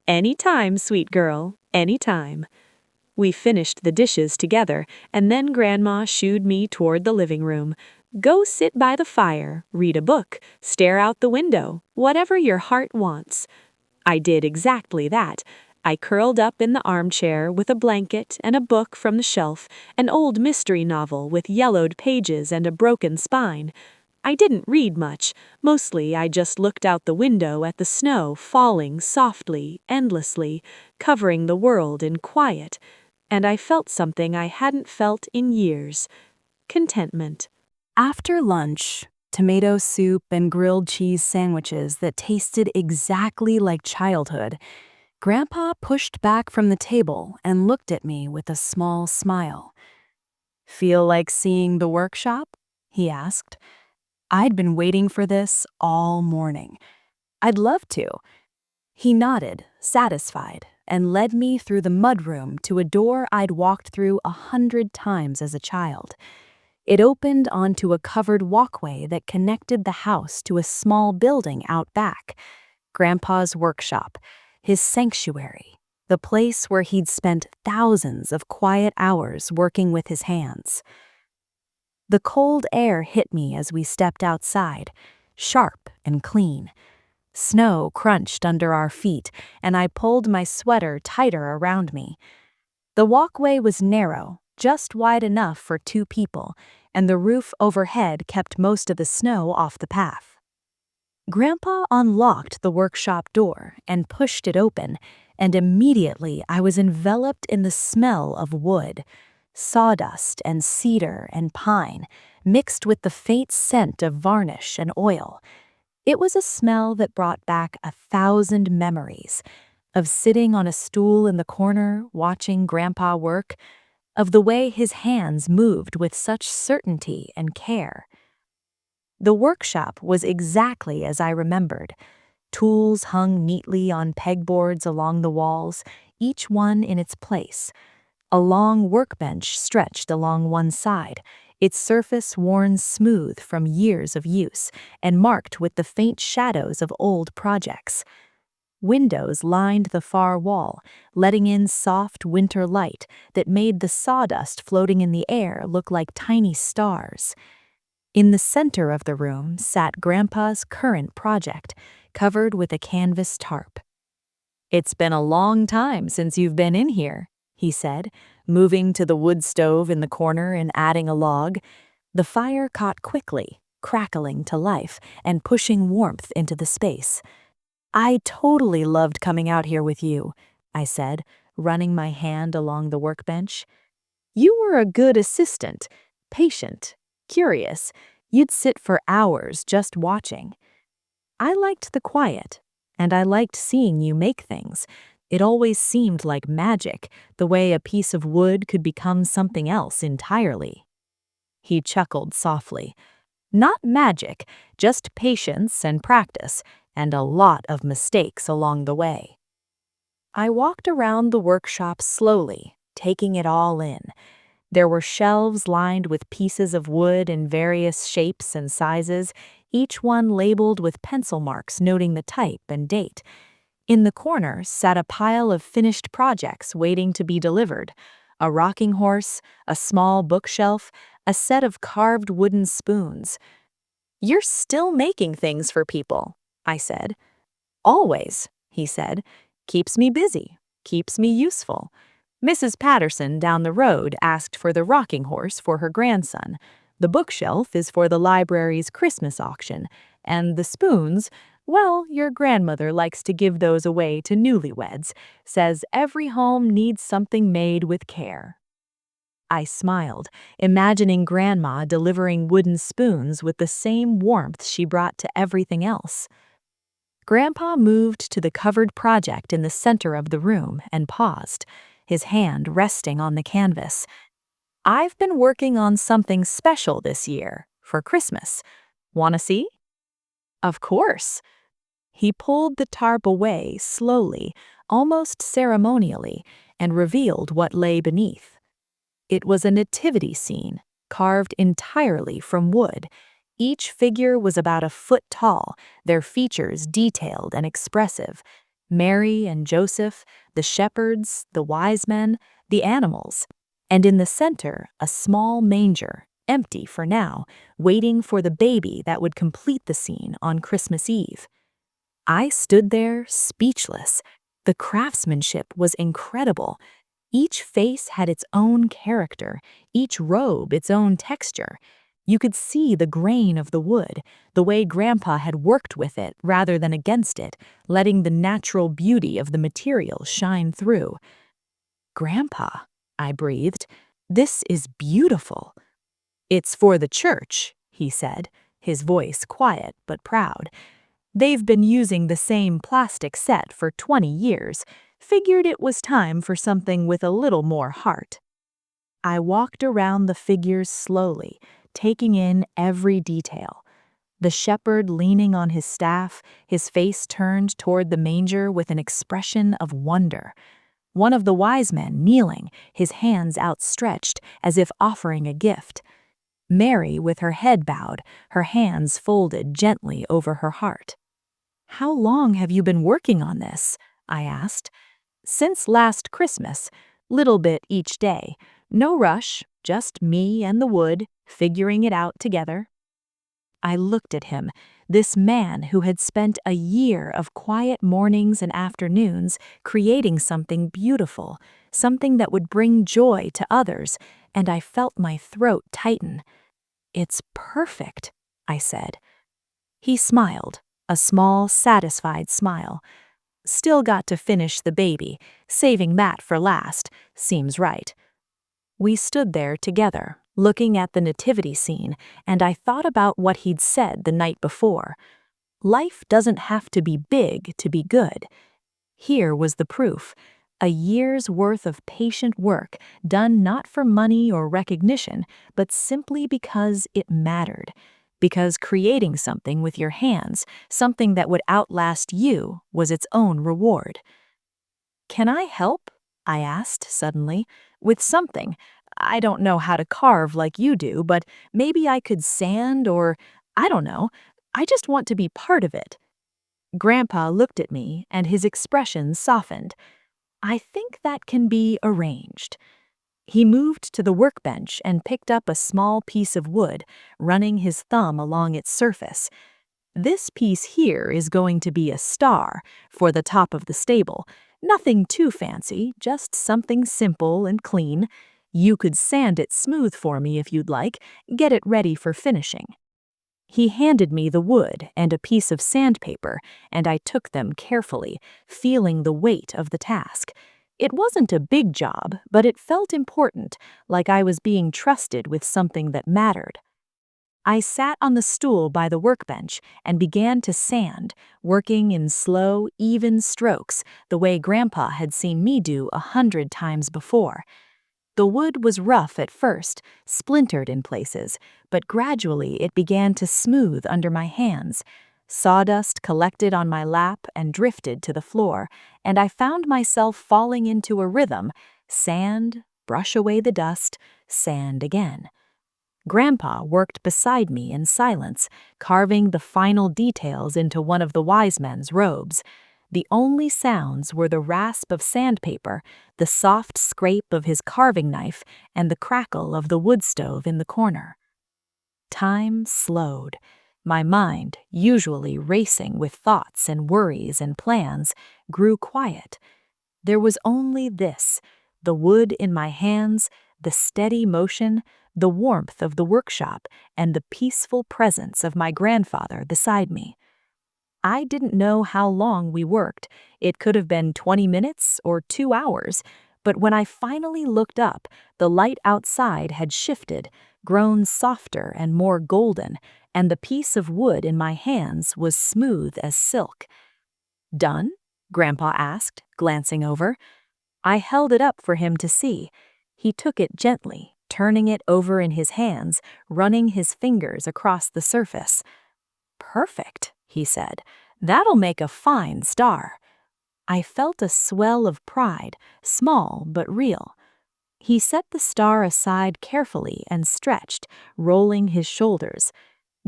"Any time, sweet girl, any time." We finished the dishes together, and then Grandma shooed me toward the living room. "Go sit by the fire, read a book, stare out the window, whatever your heart wants." I did exactly that. I curled up in the armchair with a blanket and a book from the shelf, an old mystery novel with yellowed pages and a broken spine. I didn't read much. Mostly I just looked out the window at the snow falling softly, endlessly, covering the world in quiet. And I felt something I hadn't felt in years. Contentment. After lunch, tomato soup and grilled cheese sandwiches that tasted exactly like childhood, Grandpa pushed back from the table and looked at me with a small smile. "Feel like seeing the workshop?" he asked. I'd been waiting for this all morning. "I'd love to." He nodded, satisfied, and led me through the mudroom to a door I'd walked through 100 times as a child. It opened onto a covered walkway that connected the house to a small building out back. Grandpa's workshop, his sanctuary, the place where he'd spent thousands of quiet hours working with his hands. The cold air hit me as we stepped outside, sharp and clean. Snow crunched under our feet, and I pulled my sweater tighter around me. The walkway was narrow, just wide enough for 2 people, and the roof overhead kept most of the snow off the path. Grandpa unlocked the workshop door and pushed it open, and immediately I was enveloped in the smell of wood, sawdust and cedar and pine, mixed with the faint scent of varnish and oil. It was a smell that brought back 1,000 memories of sitting on a stool in the corner watching Grandpa work, of the way his hands moved with such certainty and care. The workshop was exactly as I remembered. Tools hung neatly on pegboards along the walls, each one in its place. A long workbench stretched along one side, its surface worn smooth from years of use and marked with the faint shadows of old projects. Windows lined the far wall, letting in soft winter light that made the sawdust floating in the air look like tiny stars. In the center of the room sat Grandpa's current project, covered with a canvas tarp. "It's been a long time since you've been in here," he said, moving to the wood stove in the corner and adding a log. The fire caught quickly, crackling to life and pushing warmth into the space. "I totally loved coming out here with you," I said, running my hand along the workbench. "You were a good assistant, patient, curious. You'd sit for hours just watching. I liked the quiet, and I liked seeing you make things. It always seemed like magic, the way a piece of wood could become something else entirely." He chuckled softly. "Not magic, just patience and practice, and a lot of mistakes along the way." I walked around the workshop slowly, taking it all in. There were shelves lined with pieces of wood in various shapes and sizes, each one labeled with pencil marks noting the type and date. In the corner sat a pile of finished projects waiting to be delivered: a rocking horse, a small bookshelf, a set of carved wooden spoons. "You're still making things for people," I said. "Always," he said. "Keeps me busy, keeps me useful." Mrs. Patterson down the road asked for the rocking horse for her grandson. The bookshelf is for the library's Christmas auction. And the spoons, well, your grandmother likes to give those away to newlyweds, says every home needs something made with care. I smiled, imagining Grandma delivering wooden spoons with the same warmth she brought to everything else. Grandpa moved to the covered project in the center of the room and paused, his hand resting on the canvas. "I've been working on something special this year, for Christmas. Want to see?" "Of course." He pulled the tarp away slowly, almost ceremonially, and revealed what lay beneath. It was a nativity scene, carved entirely from wood. Each figure was about a foot tall, their features detailed and expressive. Mary and Joseph, the shepherds, the wise men, the animals. And in the center, a small manger, empty for now, waiting for the baby that would complete the scene on Christmas Eve. I stood there, speechless. The craftsmanship was incredible. Each face had its own character, each robe its own texture. You could see the grain of the wood, the way Grandpa had worked with it rather than against it, letting the natural beauty of the material shine through. "Grandpa," I breathed, "this is beautiful." "It's for the church," he said, his voice quiet but proud. "They've been using the same plastic set for 20 years. Figured it was time for something with a little more heart." I walked around the figures slowly, taking in every detail. The shepherd leaning on his staff, his face turned toward the manger with an expression of wonder. One of the wise men kneeling, his hands outstretched as if offering a gift. Mary with her head bowed, her hands folded gently over her heart. "How long have you been working on this?" I asked. "Since last Christmas, little bit each day. No rush, just me and the wood, figuring it out together." I looked at him, this man who had spent a year of quiet mornings and afternoons creating something beautiful, something that would bring joy to others, and I felt my throat tighten. "It's perfect," I said. He smiled, a small, satisfied smile. "Still got to finish the baby, saving that for last. Seems right." We stood there together, looking at the nativity scene, and I thought about what he'd said the night before. Life doesn't have to be big to be good. Here was the proof. A year's worth of patient work, done not for money or recognition, but simply because it mattered. Because creating something with your hands, something that would outlast you, was its own reward. "Can I help?" I asked suddenly. "With something. I don't know how to carve like you do, but maybe I could sand or, I don't know. I just want to be part of it." Grandpa looked at me, and his expression softened. "I think that can be arranged." He moved to the workbench and picked up a small piece of wood, running his thumb along its surface. "This piece here is going to be a star for the top of the stable. Nothing too fancy, just something simple and clean. You could sand it smooth for me if you'd like, get it ready for finishing." He handed me the wood and a piece of sandpaper, and I took them carefully, feeling the weight of the task. It wasn't a big job, but it felt important, like I was being trusted with something that mattered. I sat on the stool by the workbench and began to sand, working in slow, even strokes, the way Grandpa had seen me do 100 times before. The wood was rough at first, splintered in places, but gradually it began to smooth under my hands. Sawdust collected on my lap and drifted to the floor, and I found myself falling into a rhythm: sand, brush away the dust, sand again. Grandpa worked beside me in silence, carving the final details into one of the wise men's robes. The only sounds were the rasp of sandpaper, the soft scrape of his carving knife, and the crackle of the wood stove in the corner. Time slowed. My mind, usually racing with thoughts and worries and plans, grew quiet. There was only this: the wood in my hands, the steady motion, the warmth of the workshop, and the peaceful presence of my grandfather beside me. I didn't know how long we worked. It could have been 20 minutes or 2 hours, but when I finally looked up, the light outside had shifted, grown softer and more golden, and the piece of wood in my hands was smooth as silk. "Done?" Grandpa asked, glancing over. I held it up for him to see. He took it gently, turning it over in his hands, running his fingers across the surface. "Perfect," he said. That'll make a fine star." I felt a swell of pride, small but real. He set the star aside carefully and stretched, rolling his shoulders.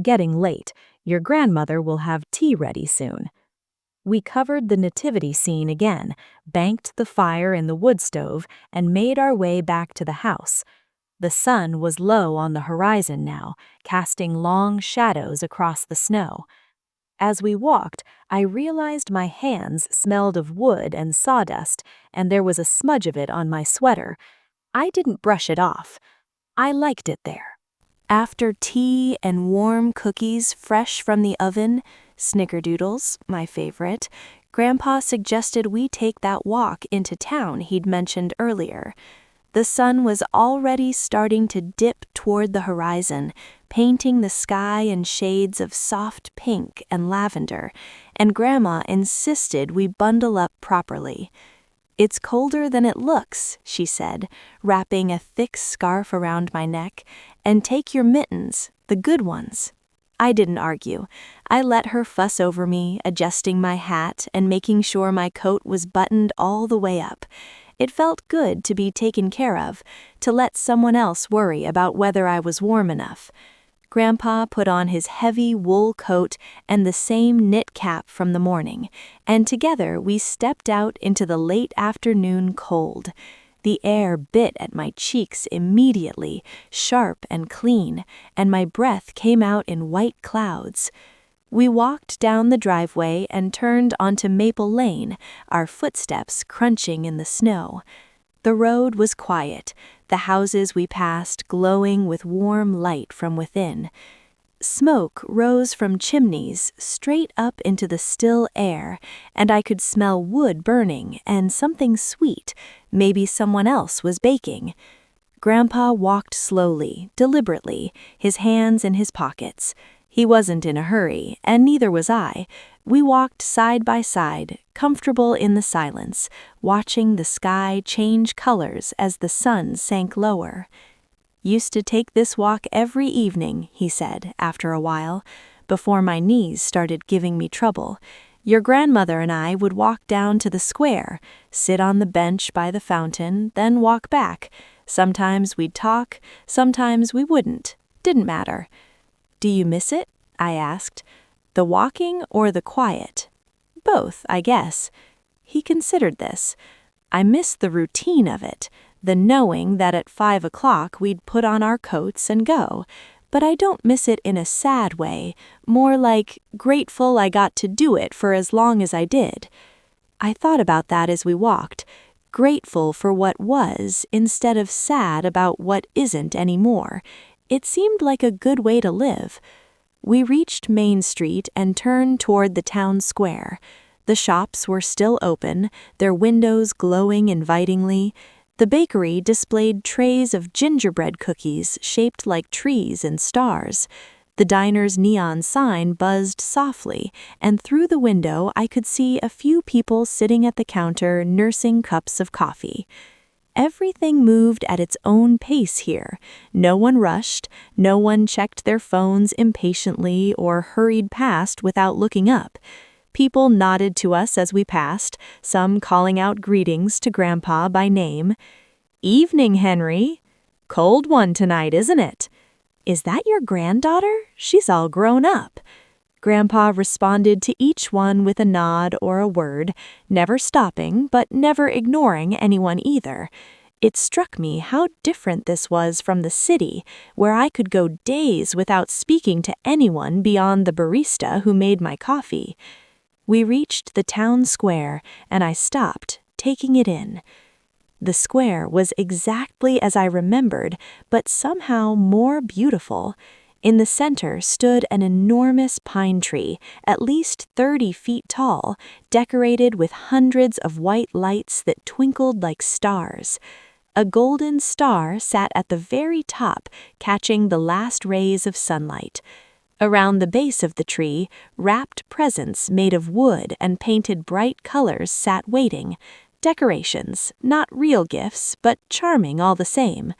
"Getting late. Your grandmother will have tea ready soon." We covered the nativity scene again, banked the fire in the wood stove, and made our way back to the house. The sun was low on the horizon now, casting long shadows across the snow. As we walked, I realized my hands smelled of wood and sawdust, and there was a smudge of it on my sweater. I didn't brush it off. I liked it there. After tea and warm cookies fresh from the oven, snickerdoodles, my favorite, Grandpa suggested we take that walk into town he'd mentioned earlier. The sun was already starting to dip toward the horizon, painting the sky in shades of soft pink and lavender, and Grandma insisted we bundle up properly. "It's colder than it looks," she said, wrapping a thick scarf around my neck, "and take your mittens, the good ones." I didn't argue. I let her fuss over me, adjusting my hat and making sure my coat was buttoned all the way up. It felt good to be taken care of, to let someone else worry about whether I was warm enough. Grandpa put on his heavy wool coat and the same knit cap from the morning, and together we stepped out into the late afternoon cold. The air bit at my cheeks immediately, sharp and clean, and my breath came out in white clouds. We walked down the driveway and turned onto Maple Lane, our footsteps crunching in the snow. The road was quiet, the houses we passed glowing with warm light from within. Smoke rose from chimneys straight up into the still air, and I could smell wood burning and something sweet, maybe someone else was baking. Grandpa walked slowly, deliberately, his hands in his pockets. He wasn't in a hurry, and neither was I. We walked side by side, comfortable in the silence, watching the sky change colors as the sun sank lower. "Used to take this walk every evening," he said, after a while, "before my knees started giving me trouble. Your grandmother and I would walk down to the square, sit on the bench by the fountain, then walk back. Sometimes we'd talk, sometimes we wouldn't. Didn't matter." "Do you miss it?" I asked. "The walking or the quiet?" "Both, I guess." He considered this. "I miss the routine of it, the knowing that at 5 o'clock we'd put on our coats and go, but I don't miss it in a sad way, more like grateful I got to do it for as long as I did." I thought about that as we walked, grateful for what was instead of sad about what isn't anymore. It seemed like a good way to live. We reached Main Street and turned toward the town square. The shops were still open, their windows glowing invitingly. The bakery displayed trays of gingerbread cookies shaped like trees and stars. The diner's neon sign buzzed softly, and through the window I could see a few people sitting at the counter nursing cups of coffee. Everything moved at its own pace here. No one rushed, no one checked their phones impatiently or hurried past without looking up. People nodded to us as we passed, some calling out greetings to Grandpa by name. "Evening, Henry. Cold one tonight, isn't it? Is that your granddaughter? She's all grown up." Grandpa responded to each one with a nod or a word, never stopping but never ignoring anyone either. It struck me how different this was from the city, where I could go days without speaking to anyone beyond the barista who made my coffee. We reached the town square, and I stopped, taking it in. The square was exactly as I remembered, but somehow more beautiful. In the center stood an enormous pine tree, at least 30 feet tall, decorated with hundreds of white lights that twinkled like stars. A golden star sat at the very top, catching the last rays of sunlight. Around the base of the tree, wrapped presents made of wood and painted bright colors sat waiting. Decorations, not real gifts, but charming all the same.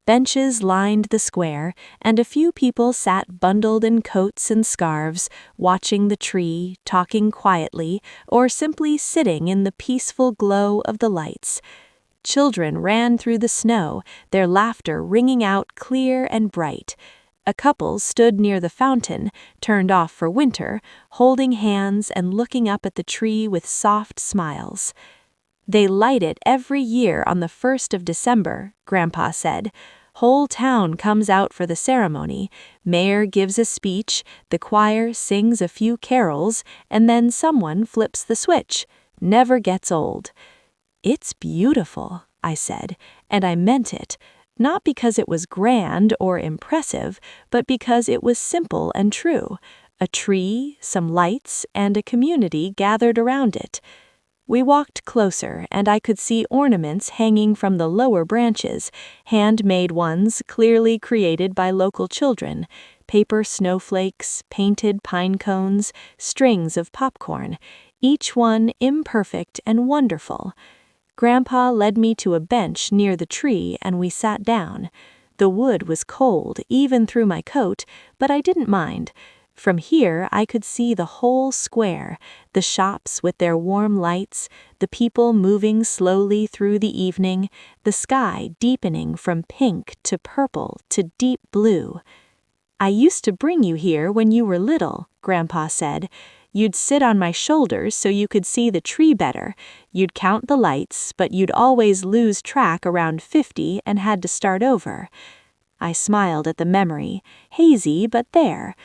Benches lined the square, and a few people sat bundled in coats and scarves, watching the tree, talking quietly, or simply sitting in the peaceful glow of the lights. Children ran through the snow, their laughter ringing out clear and bright. A couple stood near the fountain, turned off for winter, holding hands and looking up at the tree with soft smiles. "They light it every year on the 1st of December," Grandpa said. "Whole town comes out for the ceremony, mayor gives a speech, the choir sings a few carols, and then someone flips the switch. Never gets old." "It's beautiful," I said, and I meant it, not because it was grand or impressive, but because it was simple and true. A tree, some lights, and a community gathered around it. We walked closer, and I could see ornaments hanging from the lower branches, handmade ones clearly created by local children, paper snowflakes, painted pine cones, strings of popcorn, each one imperfect and wonderful. Grandpa led me to a bench near the tree, and we sat down. The wood was cold, even through my coat, but I didn't mind. From here I could see the whole square, the shops with their warm lights, the people moving slowly through the evening, the sky deepening from pink to purple to deep blue. "I used to bring you here when you were little," Grandpa said. "You'd sit on my shoulders so you could see the tree better. You'd count the lights, but you'd always lose track around 50 and had to start over." I smiled at the memory, hazy but there.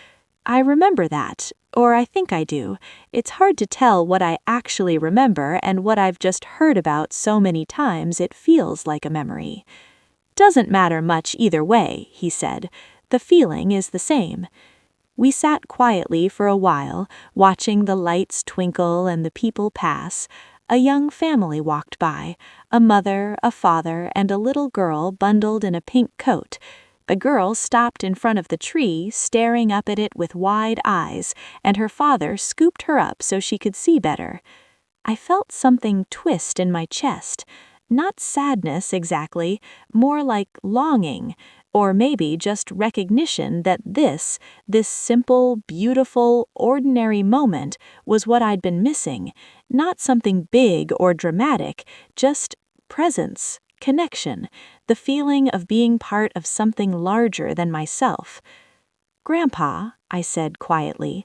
I remember that, or I think I do. It's hard to tell what I actually remember and what I've just heard about so many times it feels like a memory. "Doesn't matter much either way," he said. "The feeling is the same." We sat quietly for a while, watching the lights twinkle and the people pass. A young family walked by, a mother, a father, and a little girl bundled in a pink coat. The girl stopped in front of the tree, staring up at it with wide eyes, and her father scooped her up so she could see better. I felt something twist in my chest. Not sadness exactly, more like longing, or maybe just recognition that this simple, beautiful, ordinary moment was what I'd been missing. Not something big or dramatic, just presence, connection, the feeling of being part of something larger than myself. "Grandpa," I said quietly,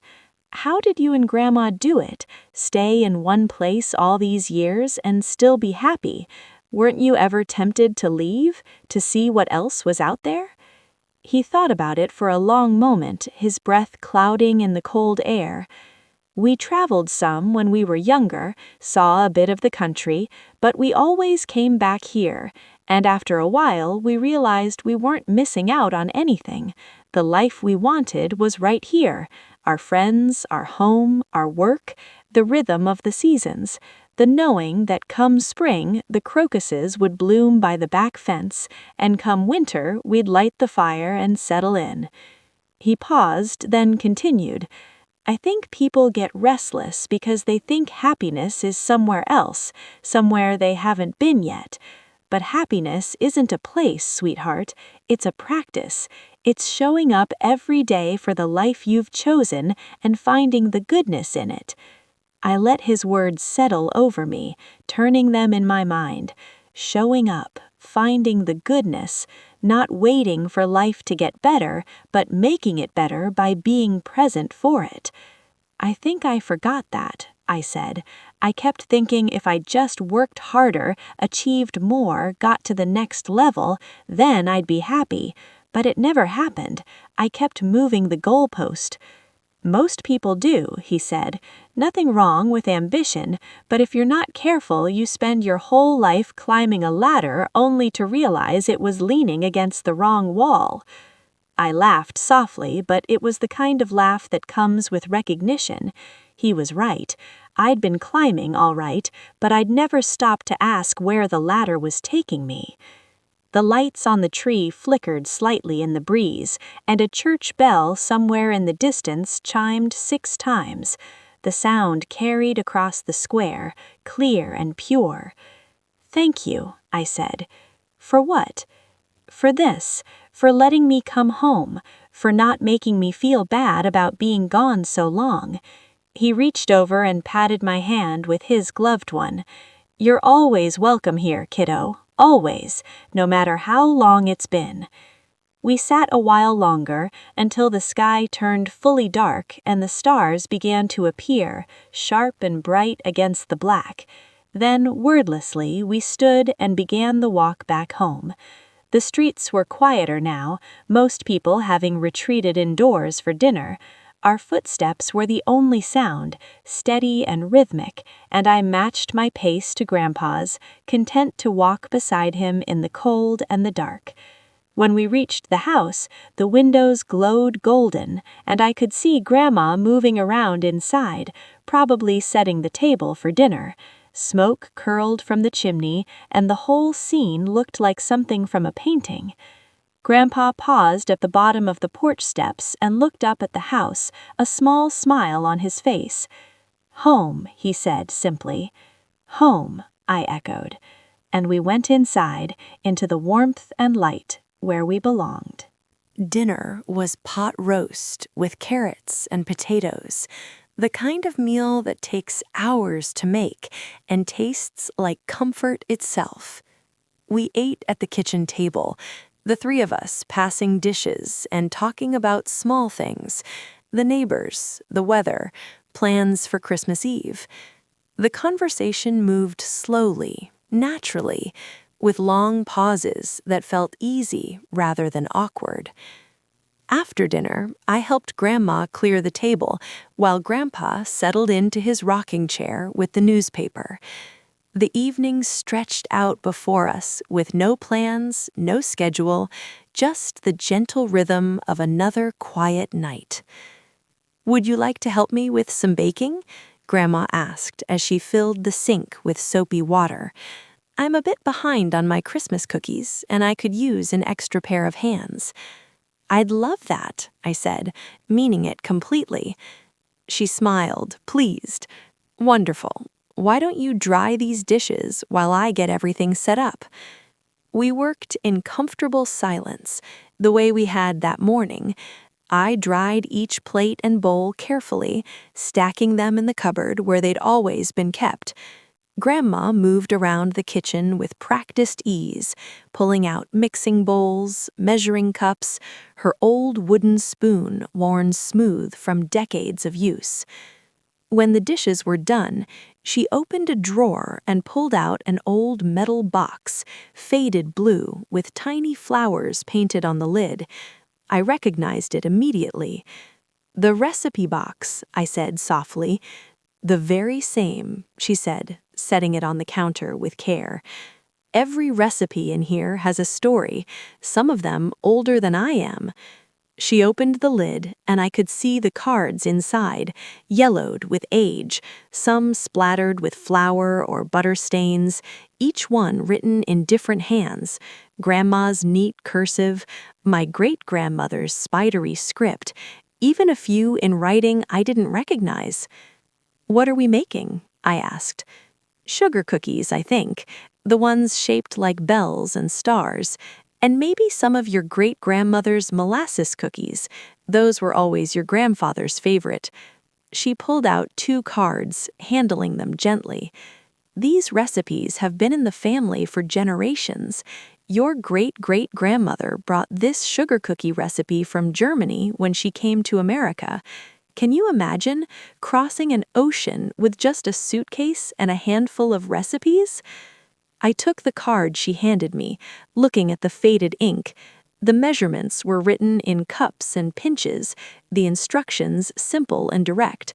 "how did you and Grandma do it? Stay in one place all these years and still be happy? Weren't you ever tempted to leave, to see what else was out there?" He thought about it for a long moment, his breath clouding in the cold air. "We traveled some when we were younger, saw a bit of the country, but we always came back here, and after a while we realized we weren't missing out on anything. The life we wanted was right here, our friends, our home, our work, the rhythm of the seasons, the knowing that come spring the crocuses would bloom by the back fence, and come winter we'd light the fire and settle in." He paused, then continued, "I think people get restless because they think happiness is somewhere else, somewhere they haven't been yet. But happiness isn't a place, sweetheart. It's a practice. It's showing up every day for the life you've chosen and finding the goodness in it." I let his words settle over me, turning them in my mind. Showing up, finding the goodness, not waiting for life to get better, but making it better by being present for it. "I think I forgot that," I said. "I kept thinking if I just worked harder, achieved more, got to the next level, then I'd be happy. But it never happened. I kept moving the goalpost." "Most people do," he said. "Nothing wrong with ambition, but if you're not careful, you spend your whole life climbing a ladder only to realize it was leaning against the wrong wall." I laughed softly, but it was the kind of laugh that comes with recognition. He was right. I'd been climbing all right, but I'd never stopped to ask where the ladder was taking me. The lights on the tree flickered slightly in the breeze, and a church bell somewhere in the distance chimed 6 times. The sound carried across the square, clear and pure. "Thank you," I said. "For what?" for this, for letting me come home, for not making me feel bad about being gone so long." He reached over and patted my hand with his gloved one. "You're always welcome here, kiddo, always, no matter how long it's been." We sat a while longer until the sky turned fully dark and the stars began to appear, sharp and bright against the black. Then, wordlessly, we stood and began the walk back home. The streets were quieter now, most people having retreated indoors for dinner. Our footsteps were the only sound, steady and rhythmic, and I matched my pace to Grandpa's, content to walk beside him in the cold and the dark. When we reached the house, the windows glowed golden, and I could see Grandma moving around inside, probably setting the table for dinner. Smoke curled from the chimney, and the whole scene looked like something from a painting. Grandpa paused at the bottom of the porch steps and looked up at the house, a small smile on his face. "Home," he said simply. "Home," I echoed. And we went inside, into the warmth and light, where we belonged. Dinner was pot roast with carrots and potatoes, the kind of meal that takes hours to make and tastes like comfort itself. We ate at the kitchen table, the three of us passing dishes and talking about small things, the neighbors, the weather, plans for Christmas Eve. The conversation moved slowly, naturally, with long pauses that felt easy rather than awkward. After dinner, I helped Grandma clear the table while Grandpa settled into his rocking chair with the newspaper. The evening stretched out before us with no plans, no schedule, just the gentle rhythm of another quiet night. "Would you like to help me with some baking?" Grandma asked as she filled the sink with soapy water. "I'm a bit behind on my Christmas cookies, and I could use an extra pair of hands." "I'd love that," I said, meaning it completely. She smiled, pleased. "Wonderful. Why don't you dry these dishes while I get everything set up?" We worked in comfortable silence, the way we had that morning. I dried each plate and bowl carefully, stacking them in the cupboard where they'd always been kept. Grandma moved around the kitchen with practiced ease, pulling out mixing bowls, measuring cups, her old wooden spoon worn smooth from decades of use. When the dishes were done, she opened a drawer and pulled out an old metal box, faded blue, with tiny flowers painted on the lid. I recognized it immediately. "The recipe box," I said softly. "The very same," she said, setting it on the counter with care. "Every recipe in here has a story, some of them older than I am." She opened the lid, and I could see the cards inside, yellowed with age, some splattered with flour or butter stains, each one written in different hands. Grandma's neat cursive, my great-grandmother's spidery script, even a few in writing I didn't recognize. "What are we making?" I asked. "Sugar cookies, I think, the ones shaped like bells and stars, and maybe some of your great-grandmother's molasses cookies. Those were always your grandfather's favorite." She pulled out 2 cards, handling them gently. "These recipes have been in the family for generations. Your great-great-grandmother brought this sugar cookie recipe from Germany when she came to America. Can you imagine crossing an ocean with just a suitcase and a handful of recipes?" I took the card she handed me, looking at the faded ink. The measurements were written in cups and pinches, the instructions simple and direct.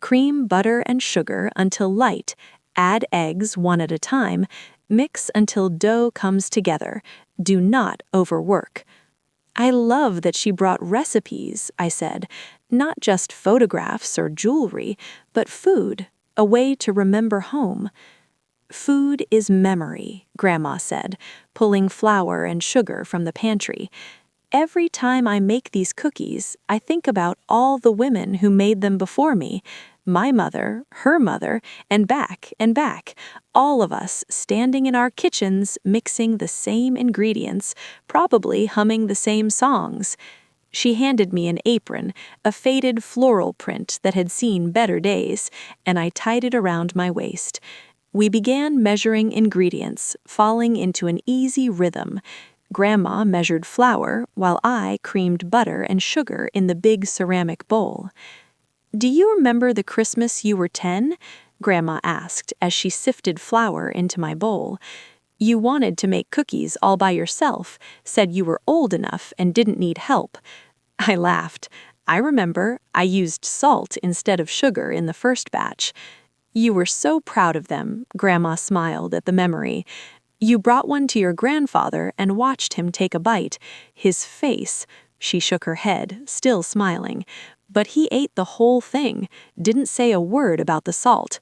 Cream, butter, and sugar until light. Add eggs one at a time. Mix until dough comes together. Do not overwork. "I love that she brought recipes," I said. "Not just photographs or jewelry, but food, a way to remember home." "Food is memory," Grandma said, pulling flour and sugar from the pantry. Every time I make these cookies, I think about all the women who made them before me. My mother, her mother, and back, all of us standing in our kitchens mixing the same ingredients, probably humming the same songs. She handed me an apron, a faded floral print that had seen better days, and I tied it around my waist. We began measuring ingredients, falling into an easy rhythm. Grandma measured flour, while I creamed butter and sugar in the big ceramic bowl. "Do you remember the Christmas you were 10?" Grandma asked as she sifted flour into my bowl. "You wanted to make cookies all by yourself, said you were old enough and didn't need help." I laughed. "I remember. I used salt instead of sugar in the first batch." "You were so proud of them," Grandma smiled at the memory. "You brought one to your grandfather and watched him take a bite. His face," she shook her head, still smiling, "but he ate the whole thing, didn't say a word about the salt."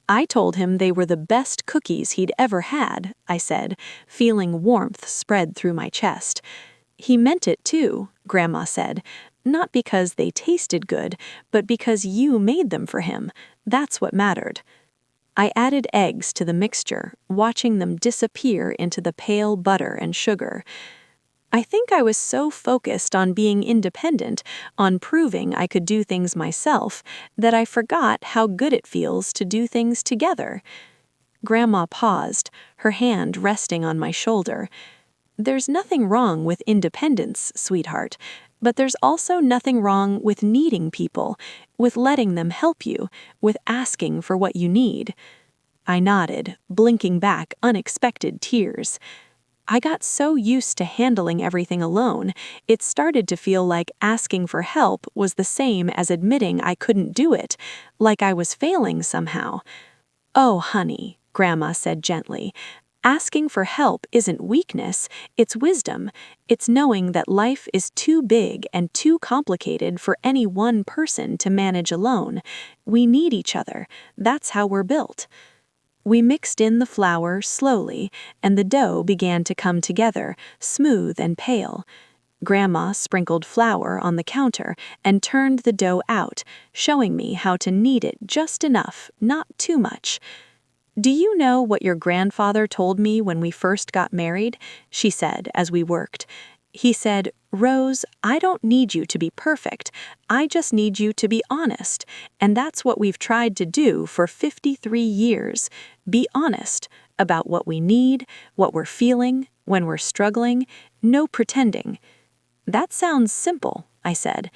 "I told him they were the best cookies he'd ever had," I said, feeling warmth spread through my chest. "He meant it too," Grandma said, "not because they tasted good, but because you made them for him. That's what mattered." I added eggs to the mixture, watching them disappear into the pale butter and sugar. I think I was so focused on being independent, on proving I could do things myself, that I forgot how good it feels to do things together. Grandma paused, her hand resting on my shoulder. "There's nothing wrong with independence, sweetheart, but there's also nothing wrong with needing people, with letting them help you, with asking for what you need." I nodded, blinking back unexpected tears. I got so used to handling everything alone, it started to feel like asking for help was the same as admitting I couldn't do it, like I was failing somehow. "Oh, honey," Grandma said gently, "asking for help isn't weakness, it's wisdom. It's knowing that life is too big and too complicated for any one person to manage alone. We need each other. That's how we're built." We mixed in the flour slowly, and the dough began to come together, smooth and pale. Grandma sprinkled flour on the counter and turned the dough out, showing me how to knead it just enough, not too much. "Do you know what your grandfather told me when we first got married?" she said as we worked. "He said, 'Rose, I don't need you to be perfect. I just need you to be honest.' And that's what we've tried to do for 53 years. Be honest about what we need, what we're feeling, when we're struggling. No pretending." "That sounds simple," I said.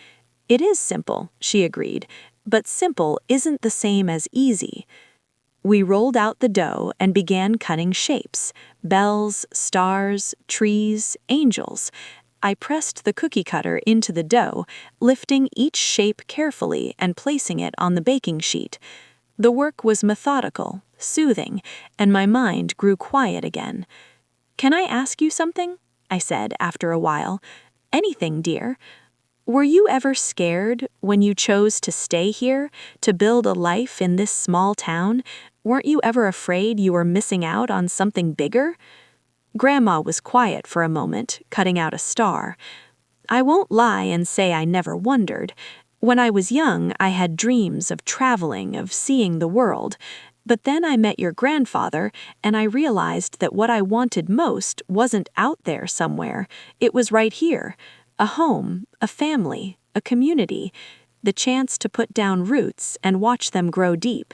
"It is simple," she agreed, "but simple isn't the same as easy." We rolled out the dough and began cutting shapes: bells, stars, trees, angels. I pressed the cookie cutter into the dough, lifting each shape carefully and placing it on the baking sheet. The work was methodical, soothing, and my mind grew quiet again. "Can I ask you something?" I said after a while. "Anything, dear. Were you ever scared when you chose to stay here, to build a life in this small town? Weren't you ever afraid you were missing out on something bigger?" Grandma was quiet for a moment, cutting out a star. "I won't lie and say I never wondered. When I was young, I had dreams of traveling, of seeing the world. But then I met your grandfather, and I realized that what I wanted most wasn't out there somewhere. It was right here. A home, a family, a community, the chance to put down roots and watch them grow deep."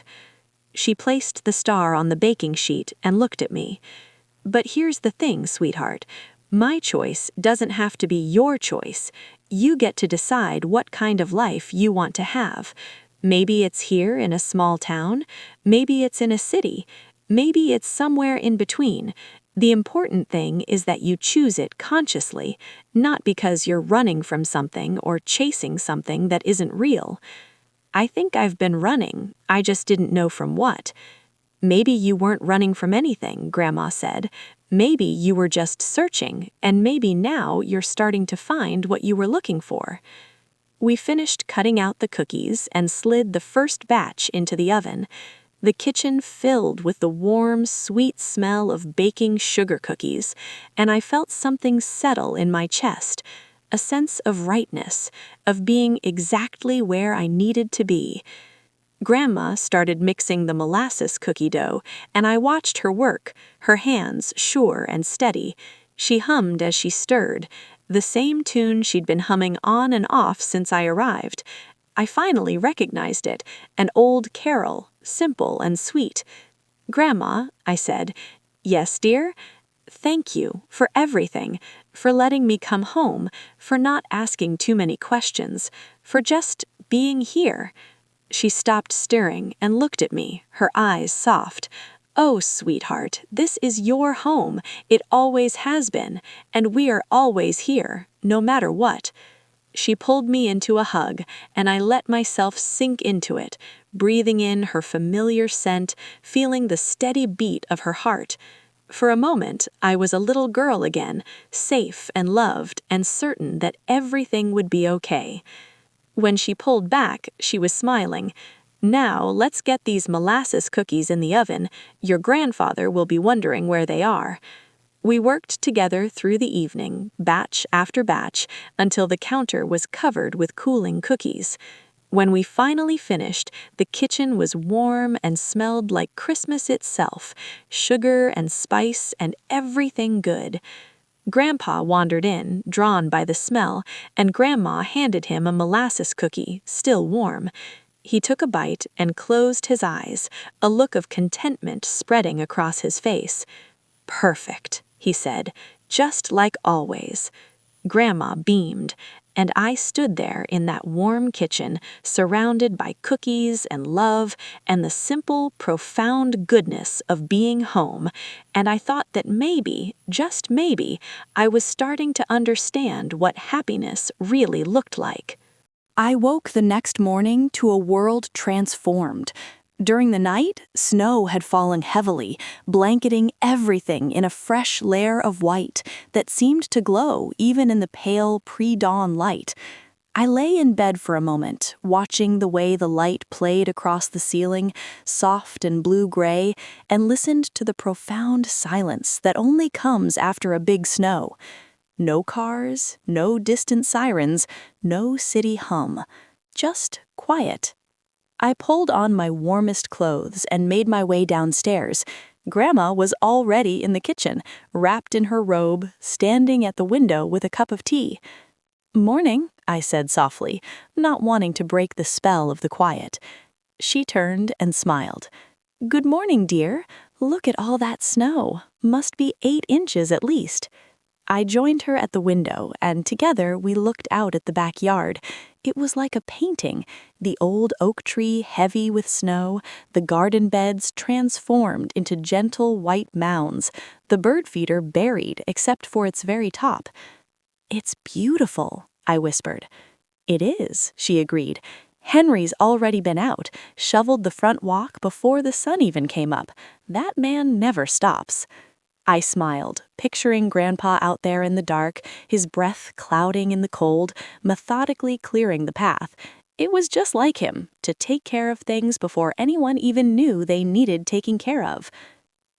She placed the star on the baking sheet and looked at me. "But here's the thing, sweetheart. My choice doesn't have to be your choice. You get to decide what kind of life you want to have. Maybe it's here in a small town. Maybe it's in a city. Maybe it's somewhere in between. The important thing is that you choose it consciously, not because you're running from something or chasing something that isn't real." "I think I've been running. I just didn't know from what." "Maybe you weren't running from anything," Grandma said. "Maybe you were just searching, and maybe now you're starting to find what you were looking for." We finished cutting out the cookies and slid the first batch into the oven. The kitchen filled with the warm, sweet smell of baking sugar cookies, and I felt something settle in my chest. a sense of rightness, of being exactly where I needed to be. Grandma started mixing the molasses cookie dough, and I watched her work, her hands sure and steady. She hummed as she stirred, the same tune she'd been humming on and off since I arrived. I finally recognized it, an old carol, simple and sweet. "Grandma," I said. "Yes, dear?" "Thank you for everything, for letting me come home, for not asking too many questions, for just being here." She stopped stirring and looked at me, her eyes soft. "Oh, sweetheart, this is your home. It always has been, and we are always here, no matter what." She pulled me into a hug, and I let myself sink into it, breathing in her familiar scent, feeling the steady beat of her heart. For a moment, I was a little girl again, safe and loved and certain that everything would be okay. When she pulled back, she was smiling. "Now, let's get these molasses cookies in the oven. Your grandfather will be wondering where they are." We worked together through the evening, batch after batch, until the counter was covered with cooling cookies. When we finally finished, the kitchen was warm and smelled like Christmas itself, sugar and spice and everything good. Grandpa wandered in, drawn by the smell, and Grandma handed him a molasses cookie, still warm. He took a bite and closed his eyes, a look of contentment spreading across his face. "Perfect," he said, "just like always." Grandma beamed, and I stood there in that warm kitchen, surrounded by cookies and love and the simple, profound goodness of being home, and I thought that maybe, just maybe, I was starting to understand what happiness really looked like. I woke the next morning to a world transformed. During the night, snow had fallen heavily, blanketing everything in a fresh layer of white that seemed to glow even in the pale pre-dawn light. I lay in bed for a moment, watching the way the light played across the ceiling, soft and blue-gray, and listened to the profound silence that only comes after a big snow. No cars, no distant sirens, no city hum. Just quiet. I pulled on my warmest clothes and made my way downstairs. Grandma was already in the kitchen, wrapped in her robe, standing at the window with a cup of tea. "Morning," I said softly, not wanting to break the spell of the quiet. She turned and smiled. "Good morning, dear. Look at all that snow. Must be 8 inches at least." I joined her at the window, and together we looked out at the backyard. It was like a painting, the old oak tree heavy with snow, the garden beds transformed into gentle white mounds, the bird feeder buried except for its very top. "It's beautiful," I whispered. "It is," she agreed. "Henry's already been out, shoveled the front walk before the sun even came up. That man never stops." I smiled, picturing Grandpa out there in the dark, his breath clouding in the cold, methodically clearing the path. It was just like him, to take care of things before anyone even knew they needed taking care of.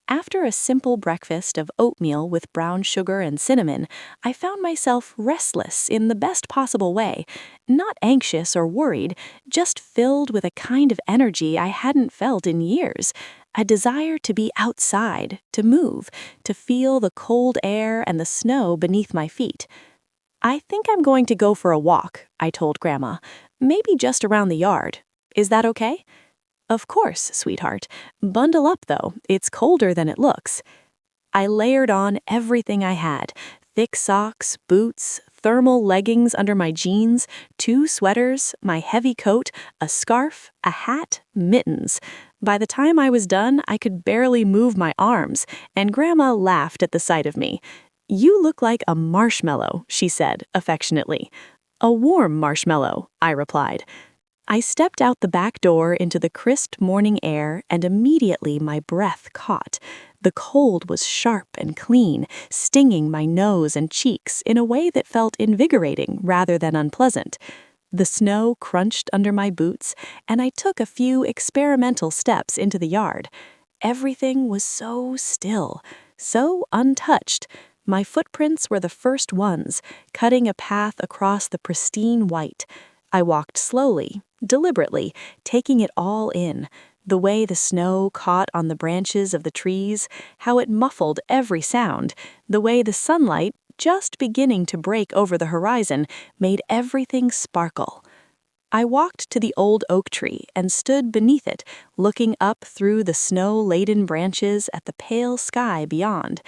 After a simple breakfast of oatmeal with brown sugar and cinnamon, I found myself restless in the best possible way, not anxious or worried, just filled with a kind of energy I hadn't felt in years. A desire to be outside, to move, to feel the cold air and the snow beneath my feet. "I think I'm going to go for a walk," I told Grandma. "Maybe just around the yard. Is that okay?" "Of course, sweetheart. Bundle up, though. It's colder than it looks." I layered on everything I had: thick socks, boots, thermal leggings under my jeans, 2 sweaters, my heavy coat, a scarf, a hat, mittens. By the time I was done, I could barely move my arms, and Grandma laughed at the sight of me. "You look like a marshmallow," she said affectionately. "A warm marshmallow," I replied. I stepped out the back door into the crisp morning air, and immediately my breath caught. The cold was sharp and clean, stinging my nose and cheeks in a way that felt invigorating rather than unpleasant. The snow crunched under my boots, and I took a few experimental steps into the yard. Everything was so still, so untouched. My footprints were the first ones, cutting a path across the pristine white. I walked slowly, deliberately, taking it all in. The way the snow caught on the branches of the trees, how it muffled every sound, the way the sunlight, just beginning to break over the horizon, made everything sparkle. I walked to the old oak tree and stood beneath it, looking up through the snow-laden branches at the pale sky beyond.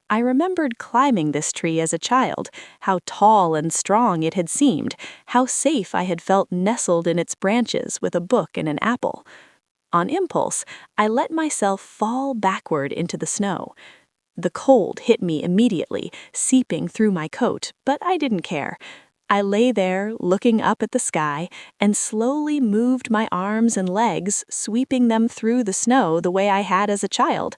I remembered climbing this tree as a child, how tall and strong it had seemed, how safe I had felt nestled in its branches with a book and an apple. On impulse, I let myself fall backward into the snow. The cold hit me immediately, seeping through my coat, but I didn't care. I lay there, looking up at the sky, and slowly moved my arms and legs, sweeping them through the snow the way I had as a child.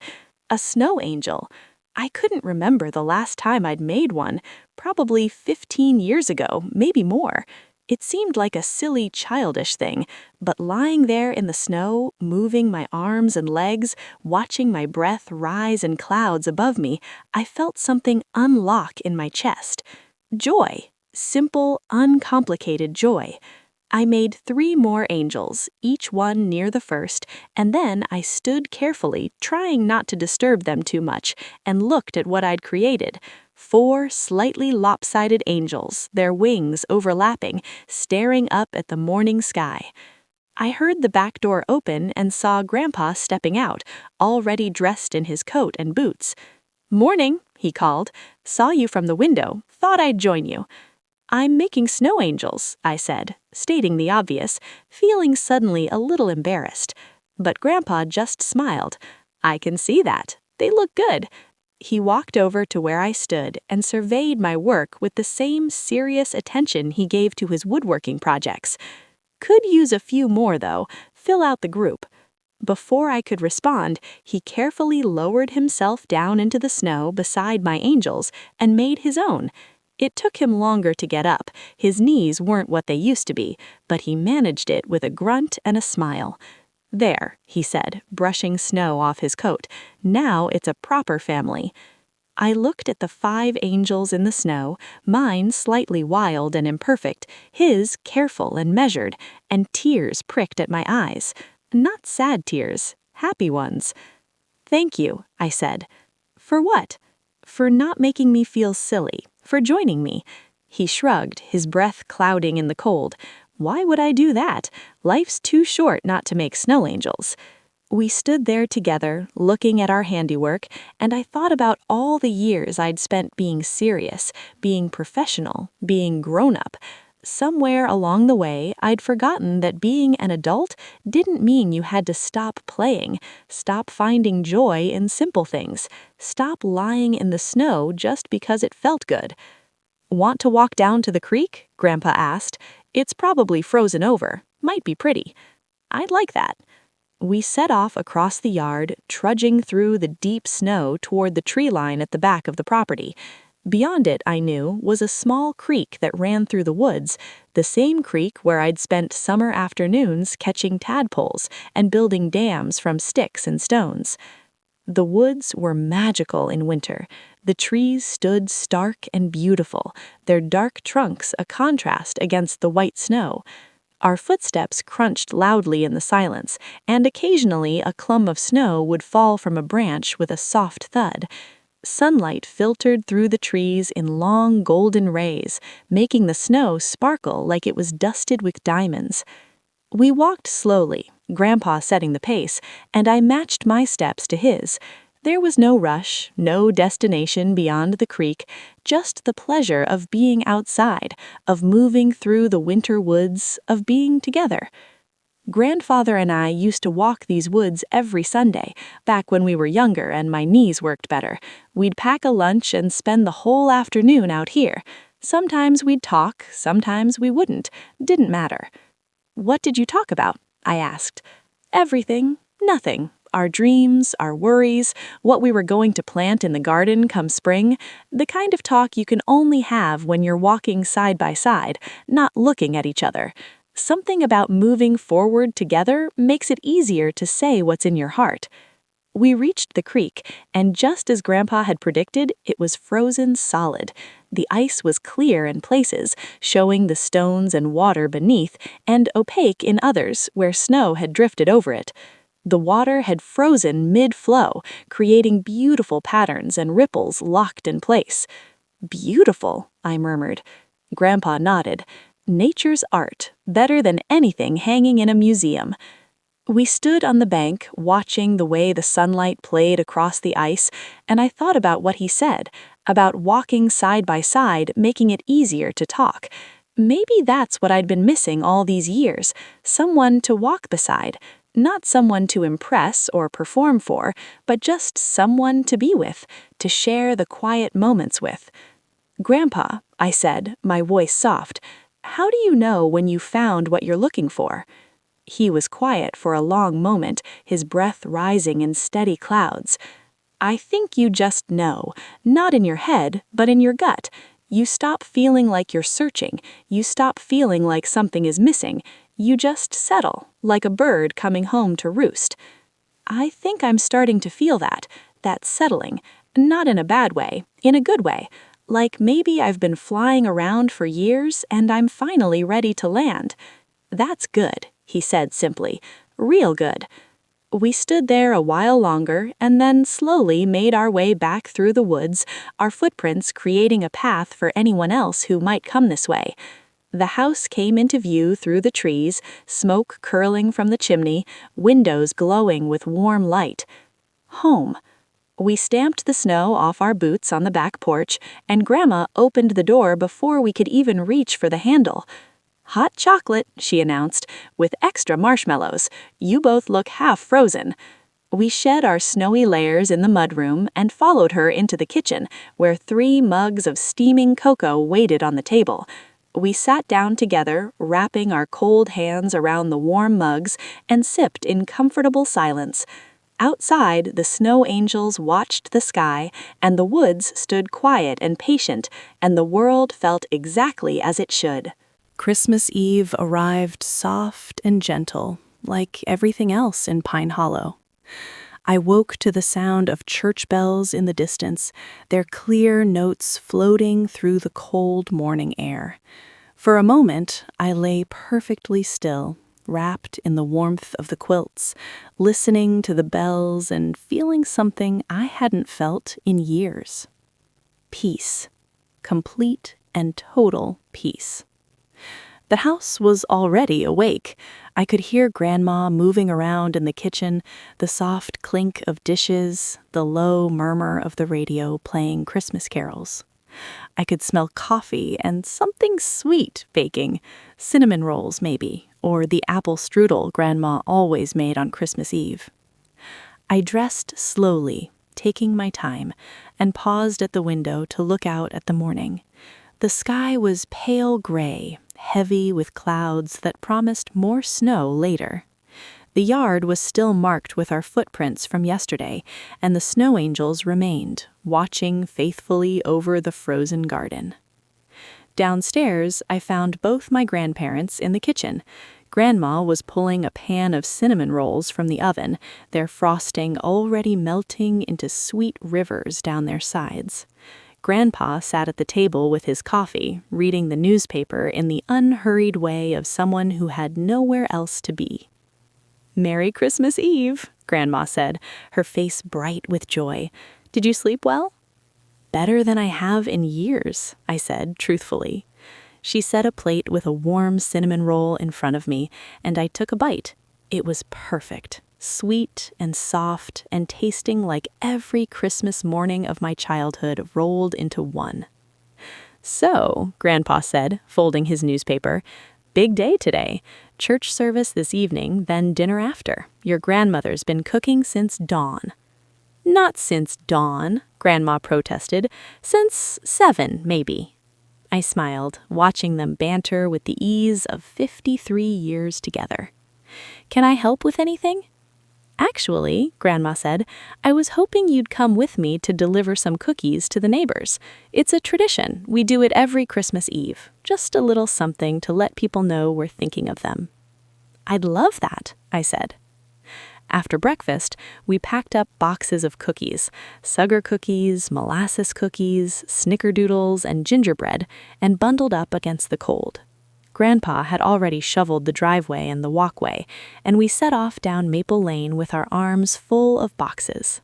A snow angel. I couldn't remember the last time I'd made one, probably 15 years ago, maybe more. It seemed like a silly, childish thing, but lying there in the snow, moving my arms and legs, watching my breath rise in clouds above me, I felt something unlock in my chest. Joy. Simple, uncomplicated joy. I made 3 more angels, each one near the first, and then I stood carefully, trying not to disturb them too much, and looked at what I'd created. 4 slightly lopsided angels, their wings overlapping, staring up at the morning sky. I heard the back door open and saw Grandpa stepping out, already dressed in his coat and boots. "Morning," he called. "Saw you from the window. Thought I'd join you." "I'm making snow angels," I said, stating the obvious, feeling suddenly a little embarrassed. But Grandpa just smiled. "I can see that. They look good." He walked over to where I stood and surveyed my work with the same serious attention he gave to his woodworking projects. "Could use a few more, though. Fill out the group." Before I could respond, he carefully lowered himself down into the snow beside my angels and made his own. It took him longer to get up. His knees weren't what they used to be, but he managed it with a grunt and a smile. "There," he said, brushing snow off his coat. "Now it's a proper family." I looked at the 5 angels in the snow, mine slightly wild and imperfect, his careful and measured, and tears pricked at my eyes. Not sad tears, happy ones. "Thank you," I said. "For what?" "For not making me feel silly. For joining me." He shrugged, his breath clouding in the cold. "Why would I do that? Life's too short not to make snow angels." We stood there together, looking at our handiwork, and I thought about all the years I'd spent being serious, being professional, being grown-up. Somewhere along the way, I'd forgotten that being an adult didn't mean you had to stop playing, stop finding joy in simple things, stop lying in the snow just because it felt good. "Want to walk down to the creek?" Grandpa asked. "It's probably frozen over. Might be pretty." "I'd like that." We set off across the yard, trudging through the deep snow toward the tree line at the back of the property. Beyond it, I knew, was a small creek that ran through the woods, the same creek where I'd spent summer afternoons catching tadpoles and building dams from sticks and stones. The woods were magical in winter. The trees stood stark and beautiful, their dark trunks a contrast against the white snow. Our footsteps crunched loudly in the silence, and occasionally a clump of snow would fall from a branch with a soft thud. Sunlight filtered through the trees in long golden rays, making the snow sparkle like it was dusted with diamonds. We walked slowly, Grandpa setting the pace, and I matched my steps to his. There was no rush, no destination beyond the creek, just the pleasure of being outside, of moving through the winter woods, of being together. Grandfather and I used to walk these woods every Sunday, back when we were younger and my knees worked better. We'd pack a lunch and spend the whole afternoon out here. Sometimes we'd talk, sometimes we wouldn't. Didn't matter. "What did you talk about?" I asked. "Everything. Nothing. Our dreams, our worries, what we were going to plant in the garden come spring. The kind of talk you can only have when you're walking side by side, not looking at each other. Something about moving forward together makes it easier to say what's in your heart." We reached the creek, and just as Grandpa had predicted, it was frozen solid. The ice was clear in places, showing the stones and water beneath, and opaque in others where snow had drifted over it. The water had frozen mid-flow, creating beautiful patterns and ripples locked in place. "Beautiful," I murmured. Grandpa nodded. "Nature's art, better than anything hanging in a museum." We stood on the bank, watching the way the sunlight played across the ice, and I thought about what he said, about walking side by side, making it easier to talk. Maybe that's what I'd been missing all these years, someone to walk beside, not someone to impress or perform for, but just someone to be with, to share the quiet moments with. "Grandpa," I said, my voice soft, "how do you know when you found what you're looking for?" He was quiet for a long moment, his breath rising in steady clouds. "I think you just know, not in your head, but in your gut. You stop feeling like you're searching, you stop feeling like something is missing, you just settle, like a bird coming home to roost." I think I'm starting to feel that settling, not in a bad way, in a good way. Like maybe I've been flying around for years and I'm finally ready to land. "That's good," he said simply. "Real good." We stood there a while longer and then slowly made our way back through the woods, our footprints creating a path for anyone else who might come this way. The house came into view through the trees, smoke curling from the chimney, windows glowing with warm light. Home. We stamped the snow off our boots on the back porch, and Grandma opened the door before we could even reach for the handle. "Hot chocolate," she announced, "with extra marshmallows. You both look half frozen." We shed our snowy layers in the mudroom and followed her into the kitchen, where 3 mugs of steaming cocoa waited on the table. We sat down together, wrapping our cold hands around the warm mugs, and sipped in comfortable silence. Outside, the snow angels watched the sky, and the woods stood quiet and patient, and the world felt exactly as it should. Christmas Eve arrived soft and gentle, like everything else in Pine Hollow. I woke to the sound of church bells in the distance, their clear notes floating through the cold morning air. For a moment, I lay perfectly still, wrapped in the warmth of the quilts, listening to the bells and feeling something I hadn't felt in years. Peace. Complete and total peace. The house was already awake. I could hear Grandma moving around in the kitchen, the soft clink of dishes, the low murmur of the radio playing Christmas carols. I could smell coffee and something sweet baking, cinnamon rolls maybe, or the apple strudel Grandma always made on Christmas Eve. I dressed slowly, taking my time, and paused at the window to look out at the morning. The sky was pale gray, heavy with clouds that promised more snow later. The yard was still marked with our footprints from yesterday, and the snow angels remained, watching faithfully over the frozen garden. Downstairs, I found both my grandparents in the kitchen. Grandma was pulling a pan of cinnamon rolls from the oven, their frosting already melting into sweet rivers down their sides. Grandpa sat at the table with his coffee, reading the newspaper in the unhurried way of someone who had nowhere else to be. "Merry Christmas Eve," Grandma said, her face bright with joy. "Did you sleep well?" "Better than I have in years," I said, truthfully. She set a plate with a warm cinnamon roll in front of me, and I took a bite. It was perfect, sweet and soft, and tasting like every Christmas morning of my childhood rolled into one. "So," Grandpa said, folding his newspaper, "big day today. Church service this evening, then dinner after. Your grandmother's been cooking since dawn." "Not since dawn," Grandma protested. "Since 7, maybe." I smiled, watching them banter with the ease of 53 years together. "Can I help with anything?" "Actually," Grandma said, "I was hoping you'd come with me to deliver some cookies to the neighbors. It's a tradition. We do it every Christmas Eve. Just a little something to let people know we're thinking of them." "I'd love that," I said. After breakfast, we packed up boxes of cookies, sugar cookies, molasses cookies, snickerdoodles, and gingerbread, and bundled up against the cold. Grandpa had already shoveled the driveway and the walkway, and we set off down Maple Lane with our arms full of boxes.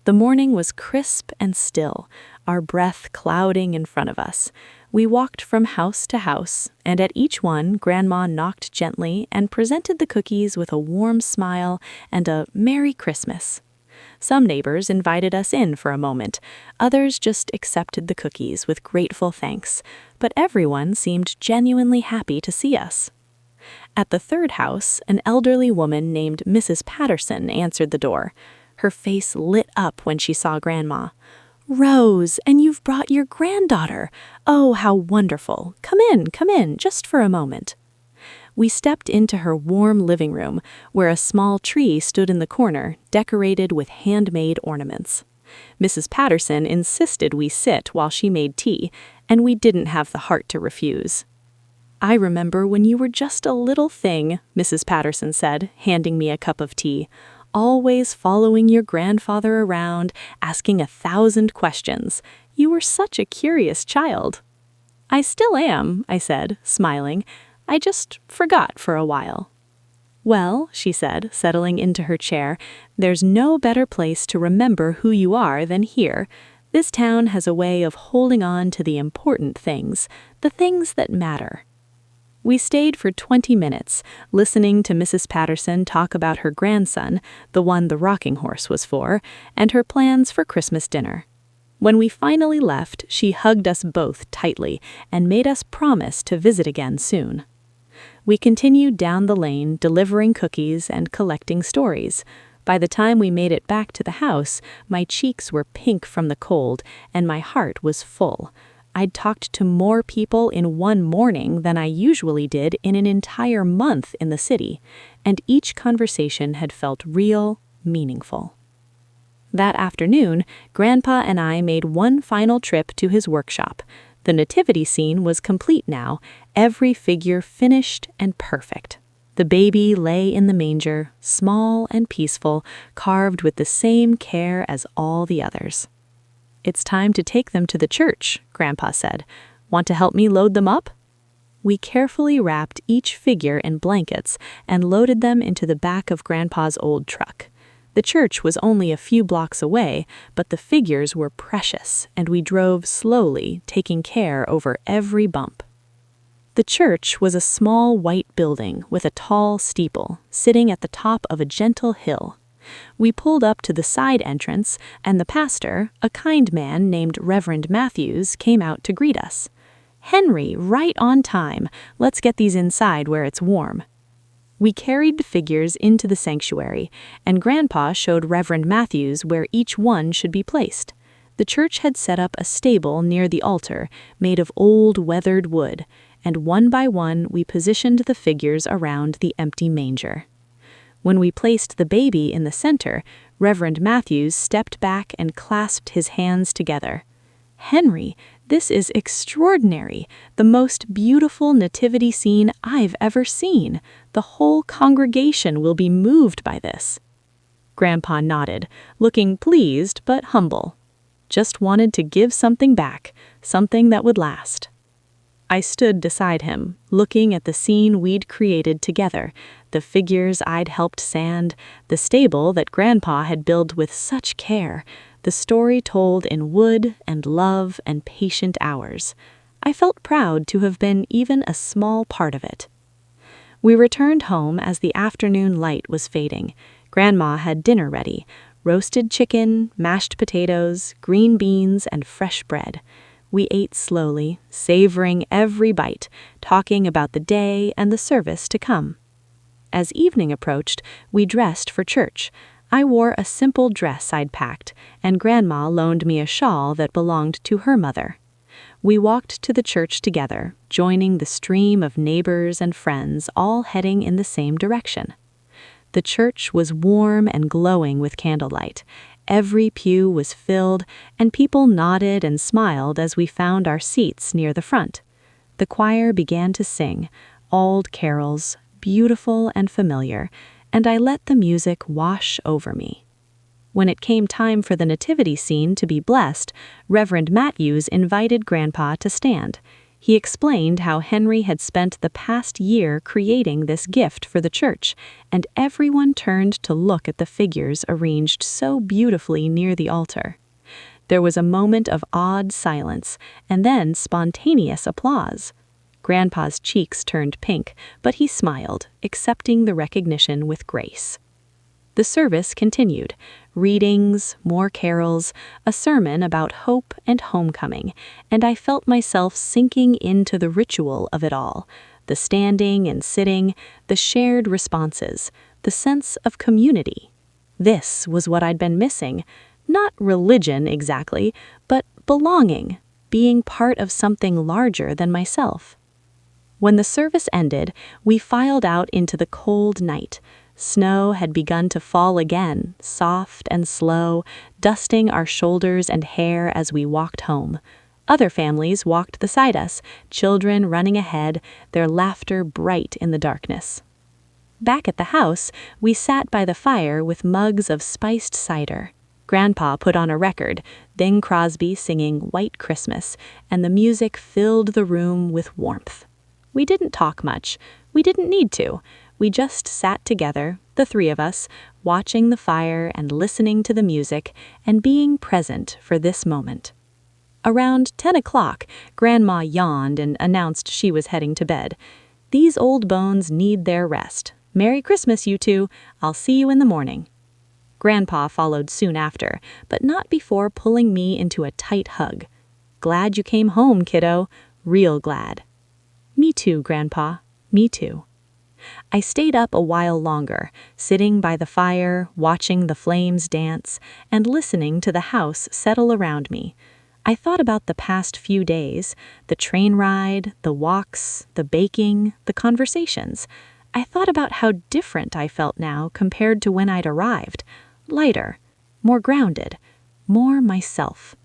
The morning was crisp and still, our breath clouding in front of us. We walked from house to house, and at each one, Grandma knocked gently and presented the cookies with a warm smile and a "Merry Christmas." Some neighbors invited us in for a moment, others just accepted the cookies with grateful thanks, but everyone seemed genuinely happy to see us. At the third house, an elderly woman named Mrs. Patterson answered the door. Her face lit up when she saw Grandma. "Rose, and you've brought your granddaughter. Oh, how wonderful. Come in, just for a moment." We stepped into her warm living room, where a small tree stood in the corner, decorated with handmade ornaments. Mrs. Patterson insisted we sit while she made tea, and we didn't have the heart to refuse. "I remember when you were just a little thing," Mrs. Patterson said, handing me a cup of tea, "always following your grandfather around, asking 1,000 questions. You were such a curious child." "I still am," I said, smiling. "I just forgot for a while." "Well," she said, settling into her chair, "there's no better place to remember who you are than here. This town has a way of holding on to the important things, the things that matter." We stayed for 20 minutes, listening to Mrs. Patterson talk about her grandson, the one the rocking horse was for, and her plans for Christmas dinner. When we finally left, she hugged us both tightly and made us promise to visit again soon. We continued down the lane, delivering cookies and collecting stories. By the time we made it back to the house, my cheeks were pink from the cold, and my heart was full. I'd talked to more people in one morning than I usually did in an entire month in the city, and each conversation had felt real, meaningful. That afternoon, Grandpa and I made one final trip to his workshop. The nativity scene was complete now, every figure finished and perfect. The baby lay in the manger, small and peaceful, carved with the same care as all the others. "It's time to take them to the church," Grandpa said. "Want to help me load them up?" We carefully wrapped each figure in blankets and loaded them into the back of Grandpa's old truck. The church was only a few blocks away, but the figures were precious, and we drove slowly, taking care over every bump. The church was a small white building with a tall steeple, sitting at the top of a gentle hill. We pulled up to the side entrance, and the pastor, a kind man named Reverend Matthews, came out to greet us. "Henry, right on time. Let's get these inside where it's warm." We carried the figures into the sanctuary, and Grandpa showed Reverend Matthews where each one should be placed. The church had set up a stable near the altar, made of old weathered wood, and one by one we positioned the figures around the empty manger. When we placed the baby in the center, Reverend Matthews stepped back and clasped his hands together. "Henry, this is extraordinary, the most beautiful nativity scene I've ever seen. The whole congregation will be moved by this." Grandpa nodded, looking pleased but humble. "Just wanted to give something back, something that would last." I stood beside him, looking at the scene we'd created together, the figures I'd helped sand, the stable that Grandpa had built with such care, the story told in wood and love and patient hours. I felt proud to have been even a small part of it. We returned home as the afternoon light was fading. Grandma had dinner ready: roasted chicken, mashed potatoes, green beans, and fresh bread. We ate slowly, savoring every bite, talking about the day and the service to come. As evening approached, we dressed for church. I wore a simple dress I'd packed, and Grandma loaned me a shawl that belonged to her mother. We walked to the church together, joining the stream of neighbors and friends all heading in the same direction. The church was warm and glowing with candlelight. Every pew was filled, and people nodded and smiled as we found our seats near the front. The choir began to sing, old carols, beautiful and familiar, and I let the music wash over me. When it came time for the nativity scene to be blessed, Reverend Matthews invited Grandpa to stand. He explained how Henry had spent the past year creating this gift for the church, and everyone turned to look at the figures arranged so beautifully near the altar. There was a moment of awed silence, and then spontaneous applause. Grandpa's cheeks turned pink, but he smiled, accepting the recognition with grace. The service continued. Readings, more carols, a sermon about hope and homecoming, and I felt myself sinking into the ritual of it all. The standing and sitting, the shared responses, the sense of community. This was what I'd been missing. Not religion exactly, but belonging, being part of something larger than myself. When the service ended, we filed out into the cold night. Snow had begun to fall again, soft and slow, dusting our shoulders and hair as we walked home. Other families walked beside us, children running ahead, their laughter bright in the darkness. Back at the house, we sat by the fire with mugs of spiced cider. Grandpa put on a record, Bing Crosby singing White Christmas, and the music filled the room with warmth. We didn't talk much. We didn't need to. We just sat together, the three of us, watching the fire and listening to the music and being present for this moment. Around 10 o'clock, Grandma yawned and announced she was heading to bed. "These old bones need their rest. Merry Christmas, you two. I'll see you in the morning." Grandpa followed soon after, but not before pulling me into a tight hug. "Glad you came home, kiddo. Real glad." "Me too, Grandpa. Me too." I stayed up a while longer, sitting by the fire, watching the flames dance, and listening to the house settle around me. I thought about the past few days, the train ride, the walks, the baking, the conversations. I thought about how different I felt now compared to when I'd arrived. Lighter, more grounded, more myself.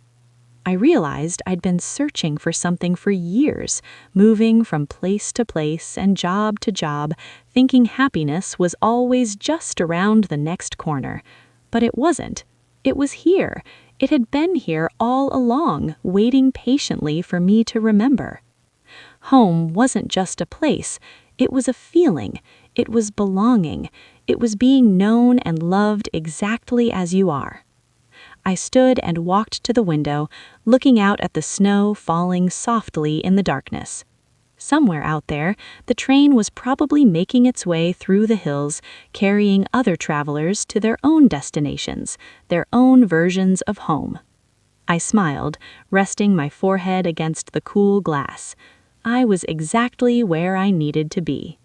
I realized I'd been searching for something for years, moving from place to place and job to job, thinking happiness was always just around the next corner. But it wasn't. It was here. It had been here all along, waiting patiently for me to remember. Home wasn't just a place. It was a feeling. It was belonging. It was being known and loved exactly as you are. I stood and walked to the window, looking out at the snow falling softly in the darkness. Somewhere out there, the train was probably making its way through the hills, carrying other travelers to their own destinations, their own versions of home. I smiled, resting my forehead against the cool glass. I was exactly where I needed to be.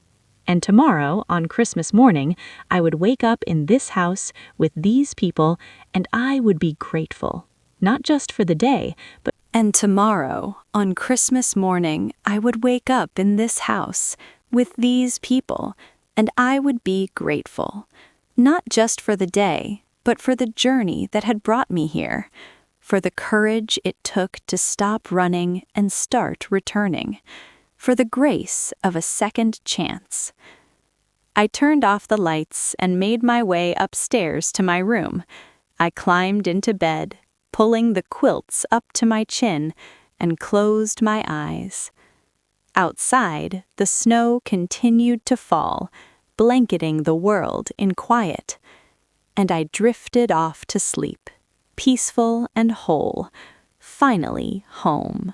And tomorrow, on Christmas morning, I would wake up in this house with these people, and I would be grateful, not just for the day, but And tomorrow, on Christmas morning, I would wake up in this house with these people, and I would be grateful, not just for the day, but for the journey that had brought me here, for the courage it took to stop running and start returning, for the grace of a second chance. I turned off the lights and made my way upstairs to my room. I climbed into bed, pulling the quilts up to my chin, and closed my eyes. Outside, the snow continued to fall, blanketing the world in quiet, and I drifted off to sleep, peaceful and whole, finally home.